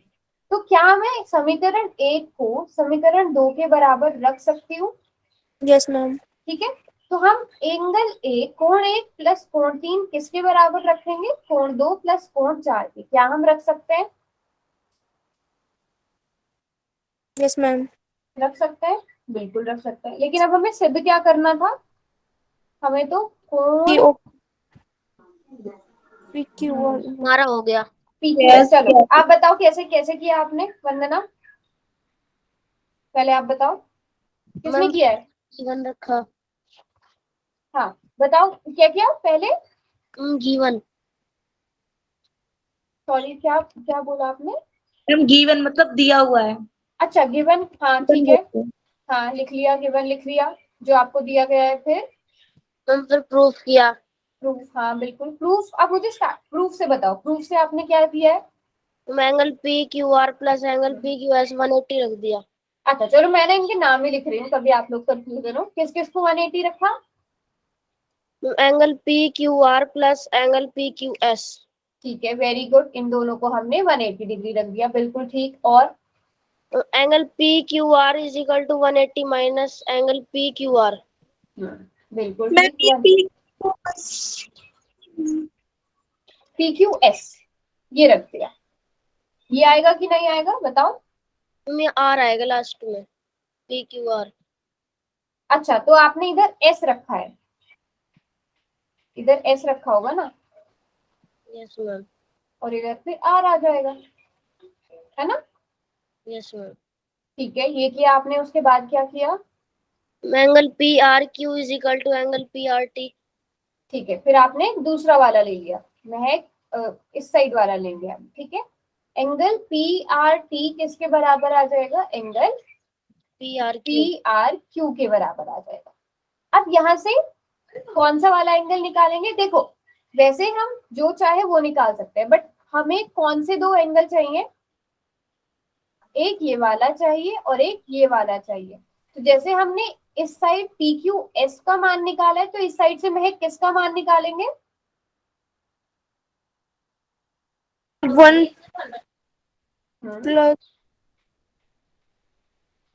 तो क्या मैं समीकरण 1 को समीकरण 2 के बराबर रख सकती हूँ, यस मैम ठीक है। तो हम एंगल 1 कोण 1 प्लस कोण 3 किसके बराबर रखेंगे, कोण 2 प्लस कोण 4 के, क्या हम रख सकते हैं, यस मैम रख सकते हैं, बिल्कुल रख सकते हैं। लेकिन अब हमें सिद्ध क्या करना था, हमें तो कोण PQ1 हमारा हो गया। पीछे। चलो आप बताओ कैसे कैसे किया आपने, वंदना पहले आप बताओ किसने मैम किया है। जीवन रखा। हाँ बताओ क्या किया पहले, जीवन। सॉरी क्या क्या बोला आपने? मैम गिवन मतलब दिया हुआ है। अच्छा गिवन, हाँ ठीक है, हाँ लिख लिया, गिवन लिख लिया जो आपको दिया गया है। फिर मैम फिर प्रूफ किया। प्रूफ, हाँ बिल्कुल प्रूफ। अब मुझे स्टार्ट प्रूफ से बताओ, प्रूफ से आपने क्या किया है। तो angle P Q are plus angle P Q S 180 रख दिया। अच्छा चलो मैंने इनके नाम ही लिख रही हूँ, कभी आप लोग कंफ्यूजन हो। किस किस को 180 रखा, angle P Q are plus angle P Q S. ठीक है वेरी गुड, इन दोनों को हमने 180 डिग्री रख दिया, बिल्कुल ठीक। और angle P Q R is equal to 180 minus angle P Q R. बिल्कुल मैम ठीक, ये पी क्यू एस ये रख दिया। ये आएगा कि नहीं आएगा बताओ। में आर आएगा लास्ट में, पी क्यू आर। अच्छा तो आपने इधर एस रखा है, इधर एस रखा होगा ना, यस मैम। और इधर फिर आर आ जाएगा, है ना। Yes ma'am. ठीक है ये किया आपने, उसके बाद क्या किया, angle P R Q is equal to angle P R T. ठीक है। फिर आपने दूसरा वाला ले लिया, महक इस साइड वाला लेंगे हम, ठीक है। एंगल पी आर टी किसके बराबर आ जाएगा, एंगल PRQ PRQ के बराबर आ जाएगा। अब यहाँ से कौन सा वाला एंगल निकालेंगे? देखो वैसे हम जो चाहे वो निकाल सकते हैं, बट हमें कौन से दो एंगल चाहिए? एक ये वाला चाहिए और एक ये वाला चाहिए। तो जैसे हमने इस साइड PQS का मान निकाला है, तो इस साइड से महक किसका मान निकालेंगे? 1 प्लस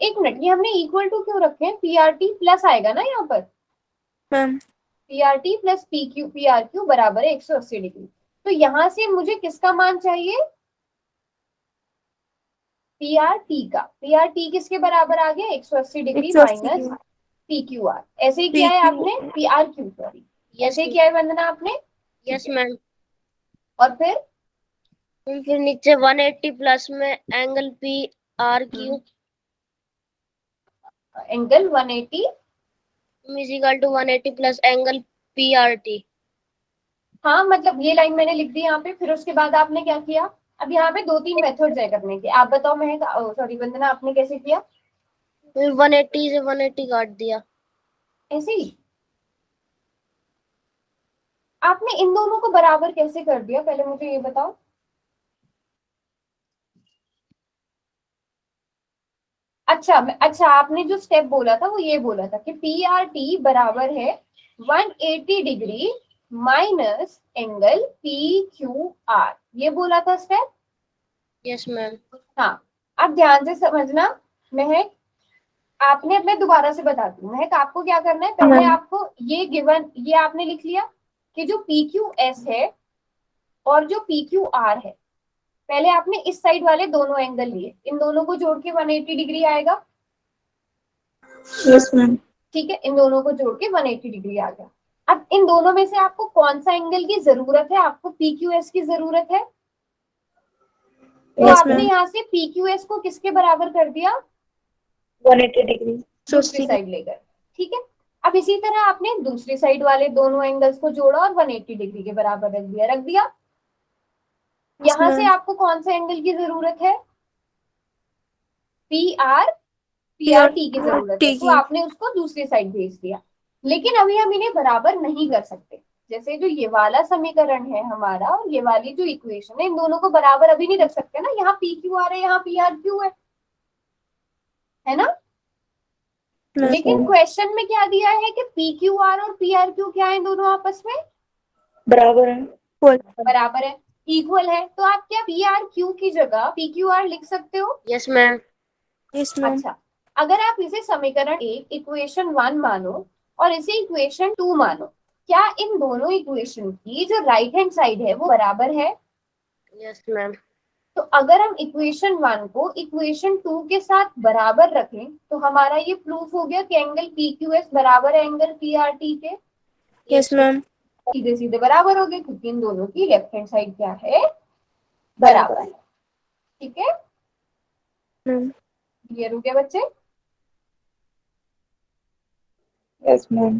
एक मिनट, ये हमने इक्वल टू क्यों रखे हैं? PRT प्लस आएगा ना यहाँ पर, मैम PRT प्लस PRQ बराबर है 180 डिग्री। तो यहाँ से मुझे किसका मान चाहिए? PRT का। PRT किसके बराबर आ गया? 180 डिग्री 180 माइनस PQR। ऐसे ही किया है आपने? PRQ सॉरी, ऐसे ही किया है वंदना आपने? Yes ma'am. और फिर फिर नीचे 180 प्लस में angle PRQ angle 180 is equal to 180 plus angle PRT। हाँ मतलब ये लाइन मैंने लिख दी यहाँ पे। फिर उसके बाद आपने क्या किया? अब यहाँ पे 2-3 मेथड्स है करने के। आप बताओ महक, सॉरी वंदना, आपने कैसे किया? 180 से 180 काट दिया। ऐसे ही आपने इन दोनों को बराबर कैसे कर दिया, पहले मुझे ये बताओ। अच्छा आपने जो स्टेप बोला था वो ये बोला था कि PRT बराबर है 180 डिग्री माइनस एंगल PQR, ये बोला था स्टेप। Yes ma'am. हाँ, अब ध्यान से समझना महक, आपने, मैं दोबारा से बताती हूँ महक, आपको क्या करना है? पहले आपको ये गिवन, ये आपने लिख लिया कि जो PQS है और जो PQR है, पहले आपने इस साइड वाले दोनों एंगल लिए, इन दोनों को जोड़ के 180 डिग्री आएगा। Yes ma'am. ठीक है, इन दोनों को जोड़ के 180 डिग्री आ गया। अब इन दोनों में से आपको कौन सा एंगल की जरूरत है? आपको PQS की जरूरत है। तो Yes, आपने ma'am. यहाँ से PQS को किसके बराबर कर दिया? 180 डिग्री। दूसरी साइड लेकर। ठीक है, अब इसी तरह आपने दूसरी साइड वाले दोनों एंगल्स को जोड़ा और 180 डिग्री के बराबर रख दिया। यहाँ से आपको कौन से एंगल की जरूरत है? PRT की जरूरत है, तो आपने उसको दूसरी साइड भेज दिया। लेकिन अभी हम इन्हें बराबर नहीं कर सकते। जैसे जो ये वाला समीकरण है हमारा और ये वाली जो इक्वेशन है, इन दोनों को बराबर अभी नहीं रख सकते ना। यहाँ PQR है, यहाँ PRQ है ना? लेकिन क्वेश्चन में क्या दिया है कि PQR और PRQ क्या है? दोनों आपस में बराबर है। बराबर है, इक्वल है। तो आप क्या PRQ की जगह PQR लिख सकते हो? Yes ma'am. अच्छा, अगर आप इसे समीकरण 1 इक्वेशन 1 मानो और इसे इक्वेशन 2 मानो, क्या इन दोनों इक्वेशन की जो राइट हैंड साइड है वो बराबर है? Yes ma'am. तो अगर हम इक्वेशन 1 को इक्वेशन 2 के साथ बराबर रखें तो हमारा ये प्रूफ हो गया कि एंगल PQS बराबर है एंगल PRT के। Yes ma'am. सीधे सीधे बराबर हो गए, क्योंकि इन दोनों की लेफ्ट हैंड साइड क्या है? बराबर है। ठीक है, क्लियर हो गया बच्चे? Yes ma'am.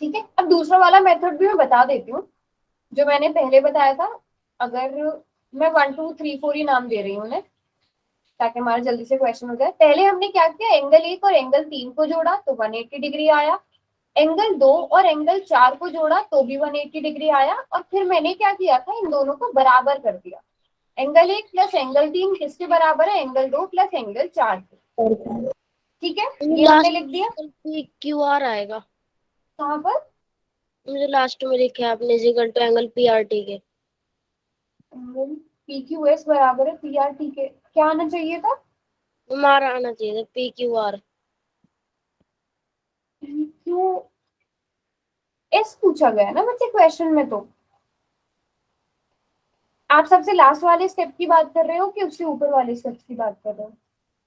ठीक है, अब दूसरा वाला मेथड भी मैं बता देती हूँ जो मैंने पहले बताया था। अगर मैं 1 2 3 4 ही नाम दे रही हूँ उन्हें, ताकि हमारा जल्दी से क्वेश्चन हो जाए। पहले हमने क्या किया? एंगल 1 और एंगल 3 को जोड़ा तो 180 डिग्री आया। एंगल 2 और एंगल 4 को जोड़ा तो भी 180 डिग्री आया। और फिर मैंने क्या किया था? इन दोनों को बराबर कर दिया। एंगल 1 प्लस एंगल 3 किसके बराबर है? एंगल 2 प्लस एंगल 4 के। ठीक है, ये हमने लिख दिया। PQR आएगा कहाँ पर? मुझे लास्ट में लिखा है आपने इक्वल टू एंगल PRT के। PQS बराबर है PRT के। क्या आना चाहिए था? हमारा आना चाहिए था PQR। PQS पूछा गया ना बच्चे क्वेश्चन में। तो आप सबसे लास्ट वाले स्टेप की बात कर रहे हो कि उससे ऊपर वाले स्टेप की बात कर रहे हो?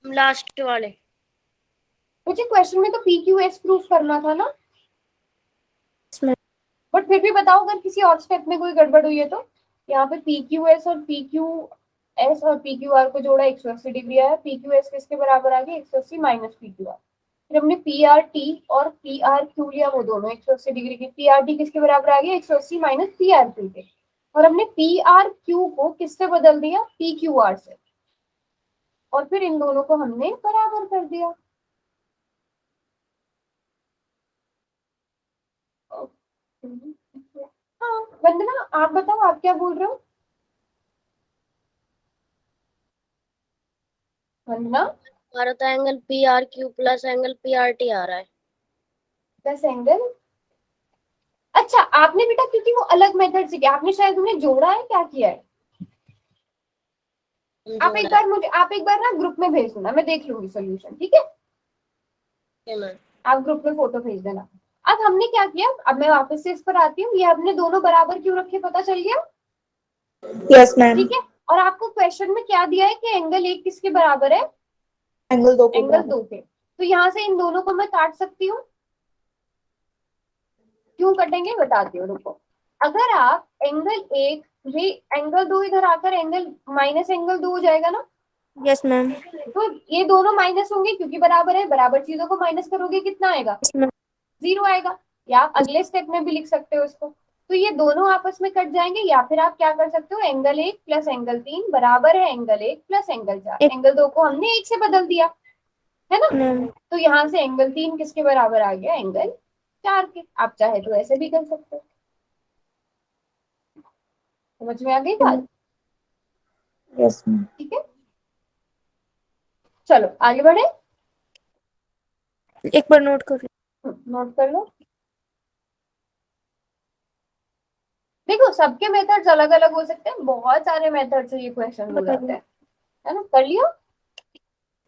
लास्ट वाले। मुझे क्वेश्चन में तो PQS प्रूफ करना था ना। बट फिर भी बताओ, अगर किसी और स्टेप में कोई गड़बड़ हुई है तो। यहाँ पे PQS और PQS और PQR को जोड़ा 180 डिग्री आया। PQS किसके बराबर आ गया? 180 माइनस PQR। फिर हमने PRT और PRQ लिया, वो दोनों 180 डिग्री के। PRT किसके बराबर आ गया? 180 माइनस PRQ के। और हमने PRQ को किससे बदल दिया? PQR से। और फिर इन दोनों को हमने बराबर कर दिया। हाँ वंदना, आप बताओ आप क्या बोल रहे हो? वंदना, हमारा तो angle P R Q plus angle P R T आ रहा है। प्लस एंगल, अच्छा आपने बेटा क्योंकि वो अलग मेथड से किया, आपने शायद उन्हें जोड़ा है, क्या किया है? आप एक बार ना ग्रुप में भेज देना, मैं देख लूंगी सोल्यूशन, ठीक है? आप ग्रुप में फोटो भेज देना। अब हमने क्या किया, अब मैं वापस से इस पर आती हूँ, ये हमने दोनों बराबर क्यों रखे पता चल गया? Yes ma'am. ठीक है, और आपको क्वेश्चन में क्या दिया है कि एंगल 1 किसके बराबर है? एंगल 2 के एंगल बराबर। 2 के। तो यहाँ से इन दोनों को मैं काट सकती हूँ। क्यों कटेंगे बताती हूँ, रुको। अगर आप एंगल 1 ये एंगल 2 इधर आकर एंगल माइनस एंगल 2 हो जाएगा ना, यस मैम। तो ये दोनों माइनस होंगे क्योंकि बराबर है, बराबर चीजों को माइनस करोगे कितना आएगा? Yes ma'am. 0 आएगा। या आप अगले स्टेप में भी लिख सकते हो इसको। तो ये दोनों आपस में कट जाएंगे, या फिर आप क्या कर सकते हो, एंगल 1 प्लस एंगल 3 बराबर है एंगल 1 प्लस एंगल 4। एंगल 2 को हमने 1 से बदल दिया है ना, तो यहाँ से एंगल 3 किसके बराबर आ गया? एंगल 4 के। आप चाहे तो ऐसे भी कर सकते हो। समझ में आ गई बात? Yes ma'am. ठीक है, चलो आगे बढ़े। एक बार नोट कर नोट कर लो। देखो सबके मेथड्स अलग अलग हो सकते हैं, बहुत सारे मेथड से ये क्वेश्चन हो जाते हैं, है ना? कर लियो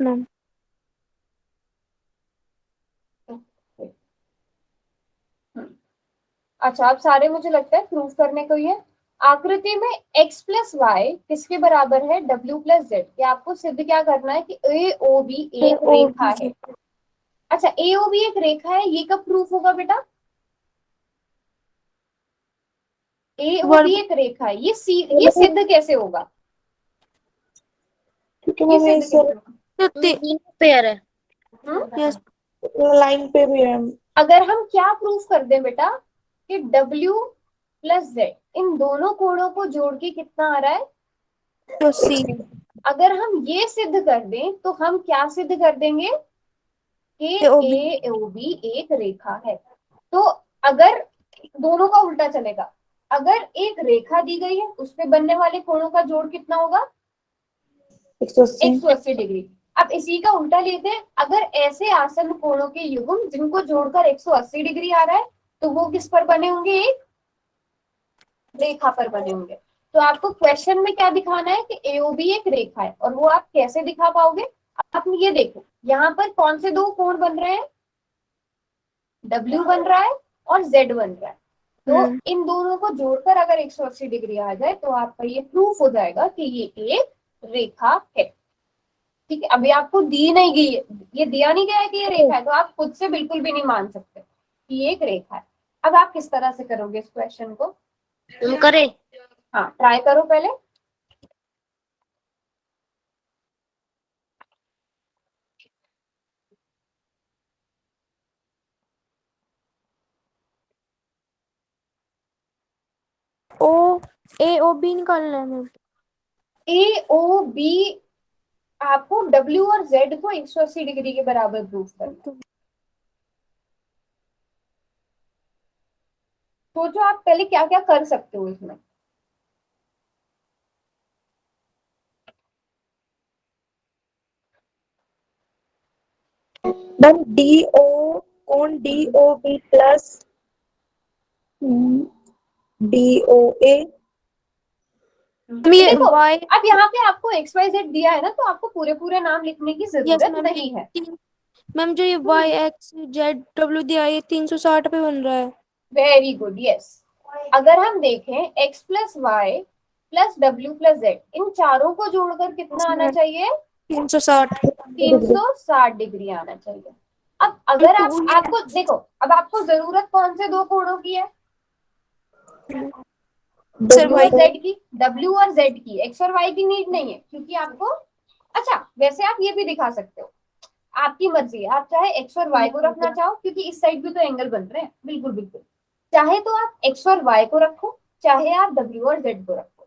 मैम। अच्छा, आप सारे मुझे लगता है प्रूफ करने को ही है। आकृति में x प्लस वाई किसके बराबर है? w plus Z. ये आपको सिद्ध क्या करना है कि ए ओ बी एक रेखा है। अच्छा, ए ओ बी एक रेखा है, ये कब प्रूफ होगा बेटा? ए ओ बी एक रेखा है, ये सिद्ध कैसे होगा? क्योंकि ये मैम सिद्ध कैसे होगा? पेयर है। यस लाइन पे भी है। अगर हम क्या प्रूफ कर दें बेटा कि W प्लस जेड इन दोनों कोणों को जोड़ के कितना आ रहा है? तो सी। अगर हम ये सिद्ध कर दें तो हम क्या सिद्ध कर देंगे कि ए ओ बी एक रेखा है। तो अगर दोनों का उल्टा चलेगा, अगर एक रेखा दी गई है उस पे बनने वाले कोणों का जोड़ कितना होगा? 180 डिग्री। अब इसी का उल्टा लेते हैं, अगर ऐसे आसन कोणों के युग्म जिनको जोड़कर 180 डिग्री आ रहा है तो वो किस पर बने होंगे? एक रेखा पर बने होंगे। तो आपको क्वेश्चन में क्या दिखाना है कि एओबी एक रेखा है, और वो आप कैसे दिखा पाओगे? आप ये देखो यहाँ पर कौन से दो कोण बन रहे हैं? W बन रहा है और Z बन रहा है। तो इन दोनों को जोड़कर अगर 180 डिग्री आ जाए तो आपका ये प्रूफ हो जाएगा कि ये एक रेखा है। ठीक है, अभी आपको दी नहीं गई है, ये दिया नहीं गया है कि ये रेखा है, तो आप खुद से बिल्कुल भी नहीं मान सकते कि ये एक रेखा है। अब आप किस तरह से करोगे इस क्वेश्चन को? तुम करें। हाँ ट्राई करो पहले। ओ ए ओ बी निकालना है मैम। ए ओ बी आपको W और Z को 180 डिग्री के बराबर प्रूफ करना है। सोचो आप पहले क्या क्या कर सकते हो इसमें। मैम डी ओ कोण D O B plus D O A. देखो वाई अब यहाँ पे आपको XYZ दिया है ना, तो आपको पूरे पूरे नाम लिखने की जरूरत नहीं है। मैम जो ये वाई एक्स जेड डब्ल्यू दिया है, ये 360 पे बन रहा है। Very good, yes. अगर हम देखें x plus Y plus W plus Z, इन चारों को जोड़कर कितना आना चाहिए? 360। 360 डिग्री आना चाहिए। अब अगर आपको देखो, अब आपको जरूरत कौन से दो कोणों की है? सर W और Z की, W और Z की, X और Y की नीड नहीं है क्योंकि आपको, अच्छा वैसे आप ये भी दिखा सकते हो, आपकी मर्जी है, आप चाहे X और Y को रखना चाहो क्योंकि इस साइड भी तो एंगल बन रहे हैं, बिल्कुल बिल्कुल। चाहे तो आप X और Y को रखो, चाहे आप W और Z को रखो,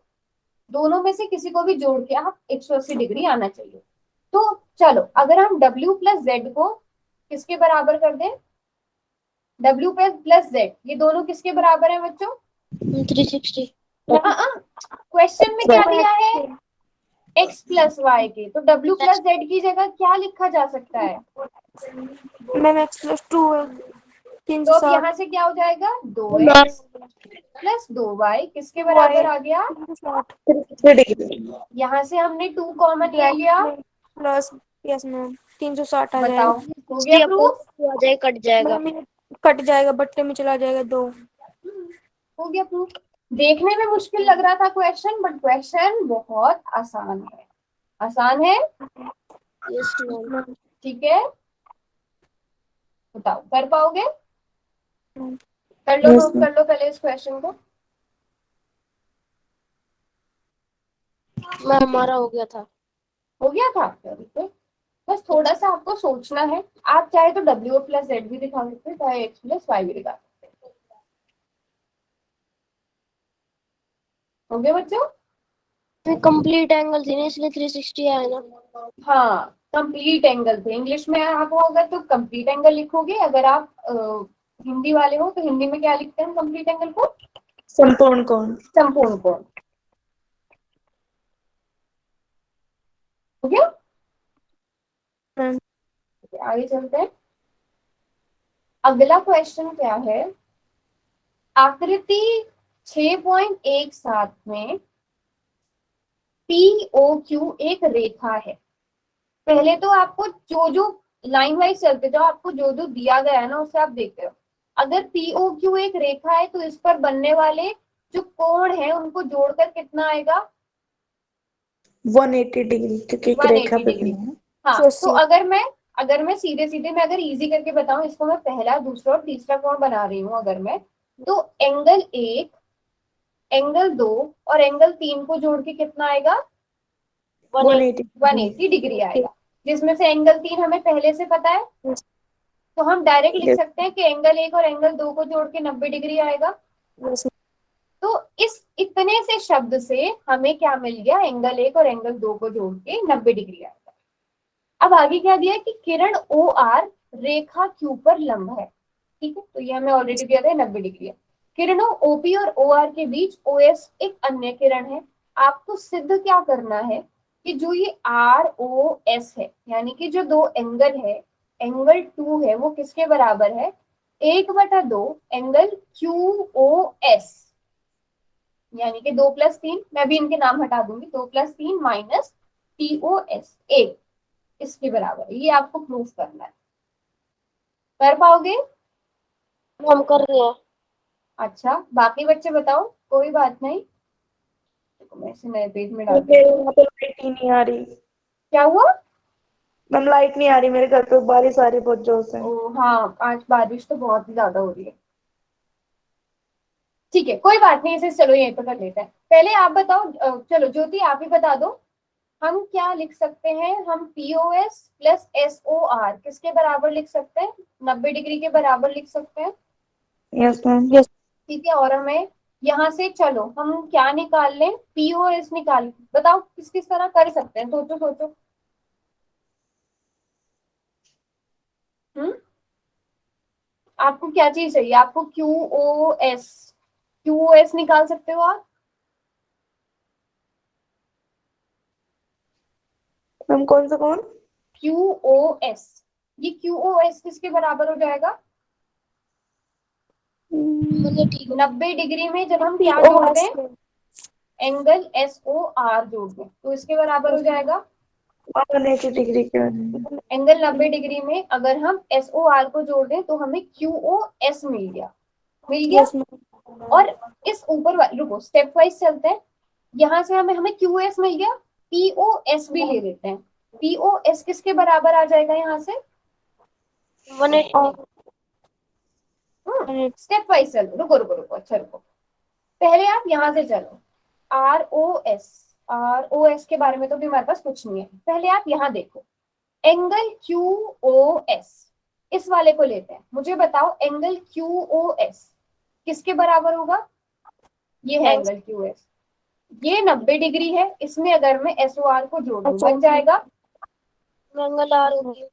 दोनों में से किसी को भी जोड़ के आप 180 डिग्री आना चाहिए। तो चलो अगर हम W प्लस जेड को किसके बराबर कर दें, W प्लस जेड, ये दोनों किसके बराबर है बच्चों? 360। यहाँ क्वेश्चन में क्या दिया है, x प्लस वाई के, तो W प्लस जेड की जगह क्या लिखा जा सकता है? मैम x+2 है तो अब 360 यहाँ से क्या हो जाएगा, 2x प्लस 2y किसके बराबर आ गया? 360 डिग्री। यहाँ से हमने 2 कॉमन ले लिया, प्लस, यस मैम 360 आ बताओ जाएगा। हो गया प्रूफ? आ जाए, कट जाएगा। मैम ये कट जाएगा, बट्टे में चला जाएगा 2। हो गया प्रूफ। देखने में मुश्किल लग रहा था क्वेश्चन, बट क्वेश्चन बहुत आसान है, आसान है, यस मैम। ठीक है। बताओ कर पाओगे? कर लो, Yes, नोट कर लो पहले इस क्वेश्चन को। मैम हमारा हो गया था। हो गया था very good। बस थोड़ा सा आपको सोचना है, आप चाहे तो W प्लस जेड भी दिखा सकते हैं, चाहे x प्लस वाई भी दिखा सकते हैं। हो गया बच्चों? कंप्लीट एंगल थी ना, इसलिए 360 आया ना। हाँ कंप्लीट एंगल थे, इंग्लिश में आप होगा तो कंप्लीट एंगल लिखोगे, अगर आप हिंदी वाले हो तो हिंदी में क्या लिखते हैं कंप्लीट एंगल को? संपूर्ण कोण। संपूर्ण कोण। हो गया? मैम आगे चलते हैं। अगला क्वेश्चन क्या है, आकृति 6.17 में POQ एक रेखा है। पहले तो आपको जो लाइन वाइज चलते जाओ, आपको जो दिया गया है ना उसे आप देखते हो। अगर POQ एक रेखा है तो इस पर बनने वाले जो कोण है उनको जोड़कर कितना आएगा? 180 डिग्री, क्योंकि एक 180 रेखा पे डिग्री। बना है। हाँ तो अगर मैं सीधे मैं अगर इजी करके बताऊं इसको, मैं पहला, दूसरा और तीसरा कोण बना रही हूँ अगर मैं, तो एंगल 1, एंगल 2 और एंगल 3 को जोड़ के कितना आएगा? 180 डिग्री आएगा, जिसमें से एंगल 3 हमें पहले से पता है, तो हम डायरेक्ट लिख Yes. सकते हैं कि एंगल 1 और एंगल 2 को जोड़ के 90 डिग्री आएगा। यस तो इस इतने से शब्द से हमें क्या मिल गया, एंगल 1 और एंगल 2 को जोड़ के 90 डिग्री आएगा। अब आगे क्या दिया कि किरण OR रेखा Q पर लंब है, ठीक है, तो ये हमें ऑलरेडी दिया था 90 डिग्री है। किरणों OP और OR के बीच OS एक अन्य किरण है। आपको सिद्ध क्या करना है कि जो ये ROS है, यानी कि जो दो एंगल है, एंगल 2 है, वो किसके बराबर है? 1/2 एंगल QOS, यानी कि 2 + 3, मैं भी इनके नाम हटा दूंगी, 2 + 3 माइनस TOS 1, इसके बराबर है। ये आपको प्रूफ करना है, कर पाओगे? हम कर रहे हैं। अच्छा बाकी बच्चे बताओ, कोई बात नहीं, मैं इसे नए पेज में डाल मेरे देती हूँ। यहाँ पे लाइट ही नहीं आ रही। क्या हुआ? मैम लाइट नहीं आ रही मेरे घर पे, बारिश आ रही बहुत जोर से। ओ हाँ, आज बारिश तो बहुत ही ज्यादा हो रही है। ठीक है कोई बात नहीं, इसे चलो यहीं पर कर लेते हैं। पहले आप बताओ, चलो ज्योति आप ही बता दो, हम क्या लिख सकते हैं? हम POS प्लस SOR किसके बराबर लिख सकते हैं? 90 डिग्री के बराबर लिख सकते हैं, यस मैम। ठीक है। और हमें यहाँ से चलो हम क्या निकाल लें, POS निकाल, बताओ किस किस तरह कर सकते हैं, सोचो सोचो। आपको क्या चीज चाहिए? आपको QOS निकाल सकते हो आप? मैम कौन सा कौन? QOS, ये QOS किसके बराबर हो जाएगा? ठीक 90 डिग्री में जब हम क्या जोड़ दें, एंगल SOR जोड़ दें, तो इसके बराबर हो जाएगा 180 डिग्री के। एंगल 90 डिग्री में अगर हम SOR को जोड़ दें तो हमें QOS मिल गया, मिल गया। और इस ऊपर रुको, स्टेप वाइज चलते हैं। यहाँ से हमें QS मिल गया, POS भी ले लेते हैं। POS किसके बराबर आ जाएगा यहाँ से? 180। स्टेप वाइज चलो, रुको रुको रुको, अच्छा रुको, पहले आप यहाँ से चलो। ROS के बारे में तो भी हमारे पास कुछ नहीं है, पहले आप यहाँ देखो, एंगल QOS, इस वाले को लेते हैं। मुझे बताओ एंगल QOS किसके बराबर होगा? ये है एंगल QS, ये 90 डिग्री है, इसमें अगर मैं SOR को जोड़ दूं बन जाएगा एंगल आर होगी।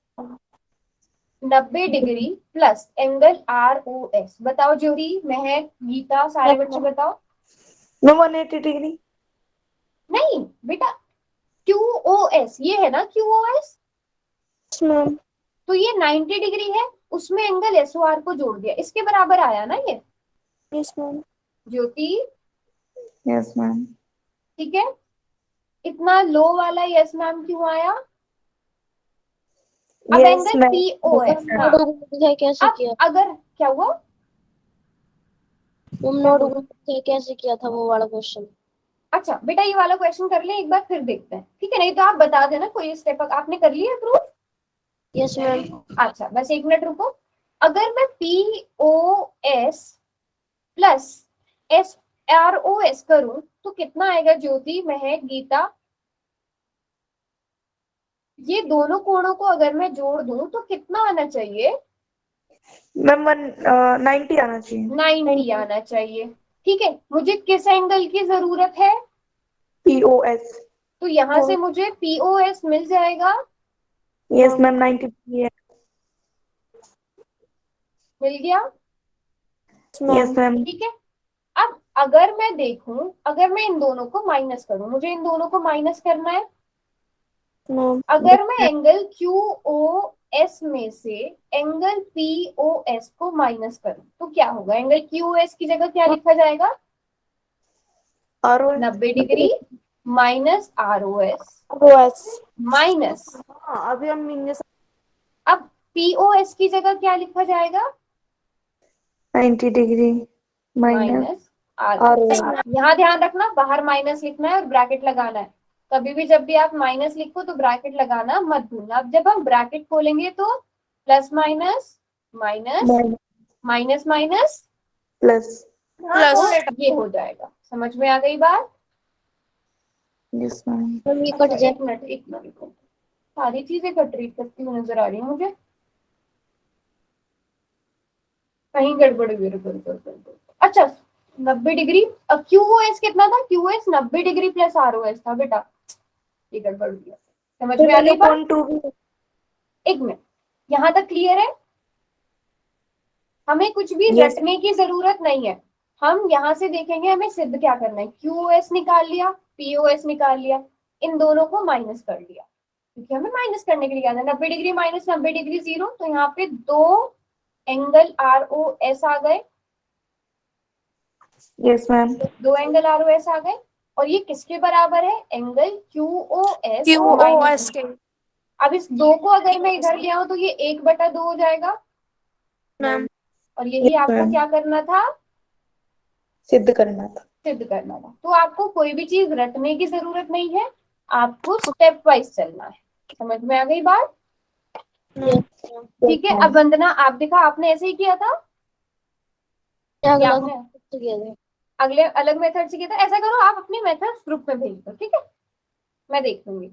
90 डिग्री प्लस एंगल ROS। बताओ ज्योति, महक, गीता, सारे बच्चे बताओ। Ma'am 180 degree. नहीं बेटा, QOS ये है ना, QOS, मैम। तो ये 90 डिग्री है, उसमें एंगल SOR को जोड़ दिया, इसके बराबर आया ना ये yes ma'am. Jyoti. Yes ma'am. ठीक है, इतना लो वाला यस मैम क्यों आया? अब यस एंगल मैम। POS, हाँ। कैसे अब किया? अगर क्या हुआ, तुम क्या नोट बोलो? कैसे किया था वो वाला क्वेश्चन? अच्छा बेटा, ये वाला क्वेश्चन कर ले एक बार, फिर देखते हैं, ठीक है? नहीं तो आप बता देना कोई स्टेप आपने कर लिया प्रूफ। Yes ma'am. अच्छा बस एक मिनट रुको। अगर मैं POS प्लस SROS करूं तो कितना आएगा ज्योति, महक, गीता? ये दोनों कोणों को अगर मैं जोड़ दूं तो कितना आना चाहिए? मैम 90 आना चाहिए। 90 आना चाहिए। ठीक है, मुझे किस एंगल की जरूरत है? POS। तो यहां से मुझे POS मिल जाएगा। यस मैम 90 डिग्री है। मिल गया? Yes ma'am. ठीक है, अब अगर मैं देखूं, अगर मैं इन दोनों को माइनस करूं, मुझे इन दोनों को माइनस करना है। मैम। अगर मैं एंगल QOS में से एंगल POS को माइनस करूं तो क्या होगा? एंगल QOS की जगह क्या लिखा जाएगा? ROS। 90 degree minus ROS OS। Minus, हाँ, अभी हम minus अब POS की जगह क्या लिखा जाएगा? 90 degree minus minus ROS। ROS। यहाँ ध्यान रखना, बाहर माइनस लिखना है और ब्रैकेट लगाना है। कभी भी जब भी आप माइनस लिखो तो ब्रैकेट लगाना मत भूलना। अब जब हम ब्रैकेट खोलेंगे तो plus minus minus minus minus plus. ये हो जाएगा। समझ में आ गई बात? Yes ma'am. ये अच्छा, कट जाए। एक मिनट एक मिनट, सारी चीजें कट रही करती हुई नजर आ रही है मुझे, कहीं गड़बड़ हुई है। गड़बड़। अच्छा 90 डिग्री, QOS कितना था? QOS 90 डिग्री प्लस ROS था बेटा, ये गड़बड़ हुई है। समझ में आ गई बात? पॉइंट 2 भी। एक मिनट, यहाँ तक क्लियर है? हमें कुछ भी यस। रटने की जरूरत नहीं है। हम यहाँ से देखेंगे हमें सिद्ध क्या करना है। QOS निकाल लिया, POS निकाल लिया, इन दोनों को माइनस कर लिया, क्योंकि हमें माइनस करने के लिए याद है। 90 डिग्री माइनस 90 डिग्री 0, तो यहाँ पे दो एंगल ROS आ गए, यस मैम। दो एंगल ROS आ गए, और ये किसके बराबर है? एंगल QOS QOS के। अब इस दो को अगर मैं इधर ले आऊं तो ये 1/2 हो जाएगा, मैम। और यही Yes, आपको ma'am. क्या करना था? सिद्ध करना था। सिद्ध करना था। तो आपको कोई भी चीज रटने की जरूरत नहीं है, आपको स्टेप वाइज चलना है। समझ में आ गई बात? ठीक है, अब वंदना आप दिखा, आपने ऐसे ही किया था या आपने अगले अलग मेथड से किया था? ऐसा करो, आप अपनी मेथड ग्रुप में भेज दो, ठीक है? मैं देख लूंगी।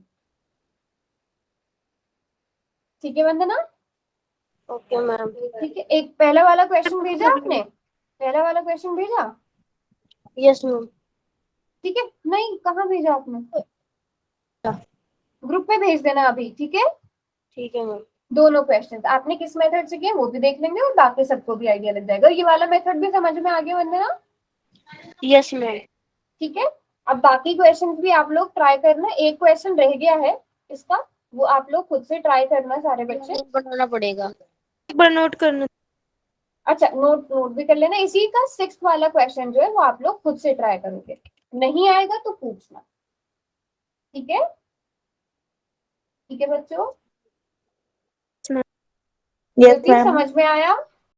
ठीक है वंदना? Okay ma'am. ठीक है, एक पहला वाला क्वेश्चन भेजा आपने? पहला वाला क्वेश्चन भेजा? Yes ma'am. ठीक है, नहीं कहाँ भेजा आपने? ग्रुप पे भेज देना अभी, ठीक है? ठीक है मैम। दोनों क्वेश्चंस आपने किस मेथड से किए वो भी देख लेंगे, और बाकी सबको भी आइडिया लग जाएगा। ये वाला मेथड भी समझ में आ गया वंदना? Yes ma'am. ठीक है, अब बाकी क्वेश्चंस भी आप लोग ट्राई करना। एक क्वेश्चन रह गया है इसका, वो आप लोग खुद से ट्राई करना सारे बच्चे। बनाना पड़ेगा। एक बार नोट करना। अच्छा, नोट नोट भी कर लेना। इसी का 6th वाला क्वेश्चन जो है वो आप लोग खुद से ट्राई करोगे, नहीं आएगा तो पूछना, ठीक है? ठीक है बच्चों, यस ज्योति मैम। समझ में आया?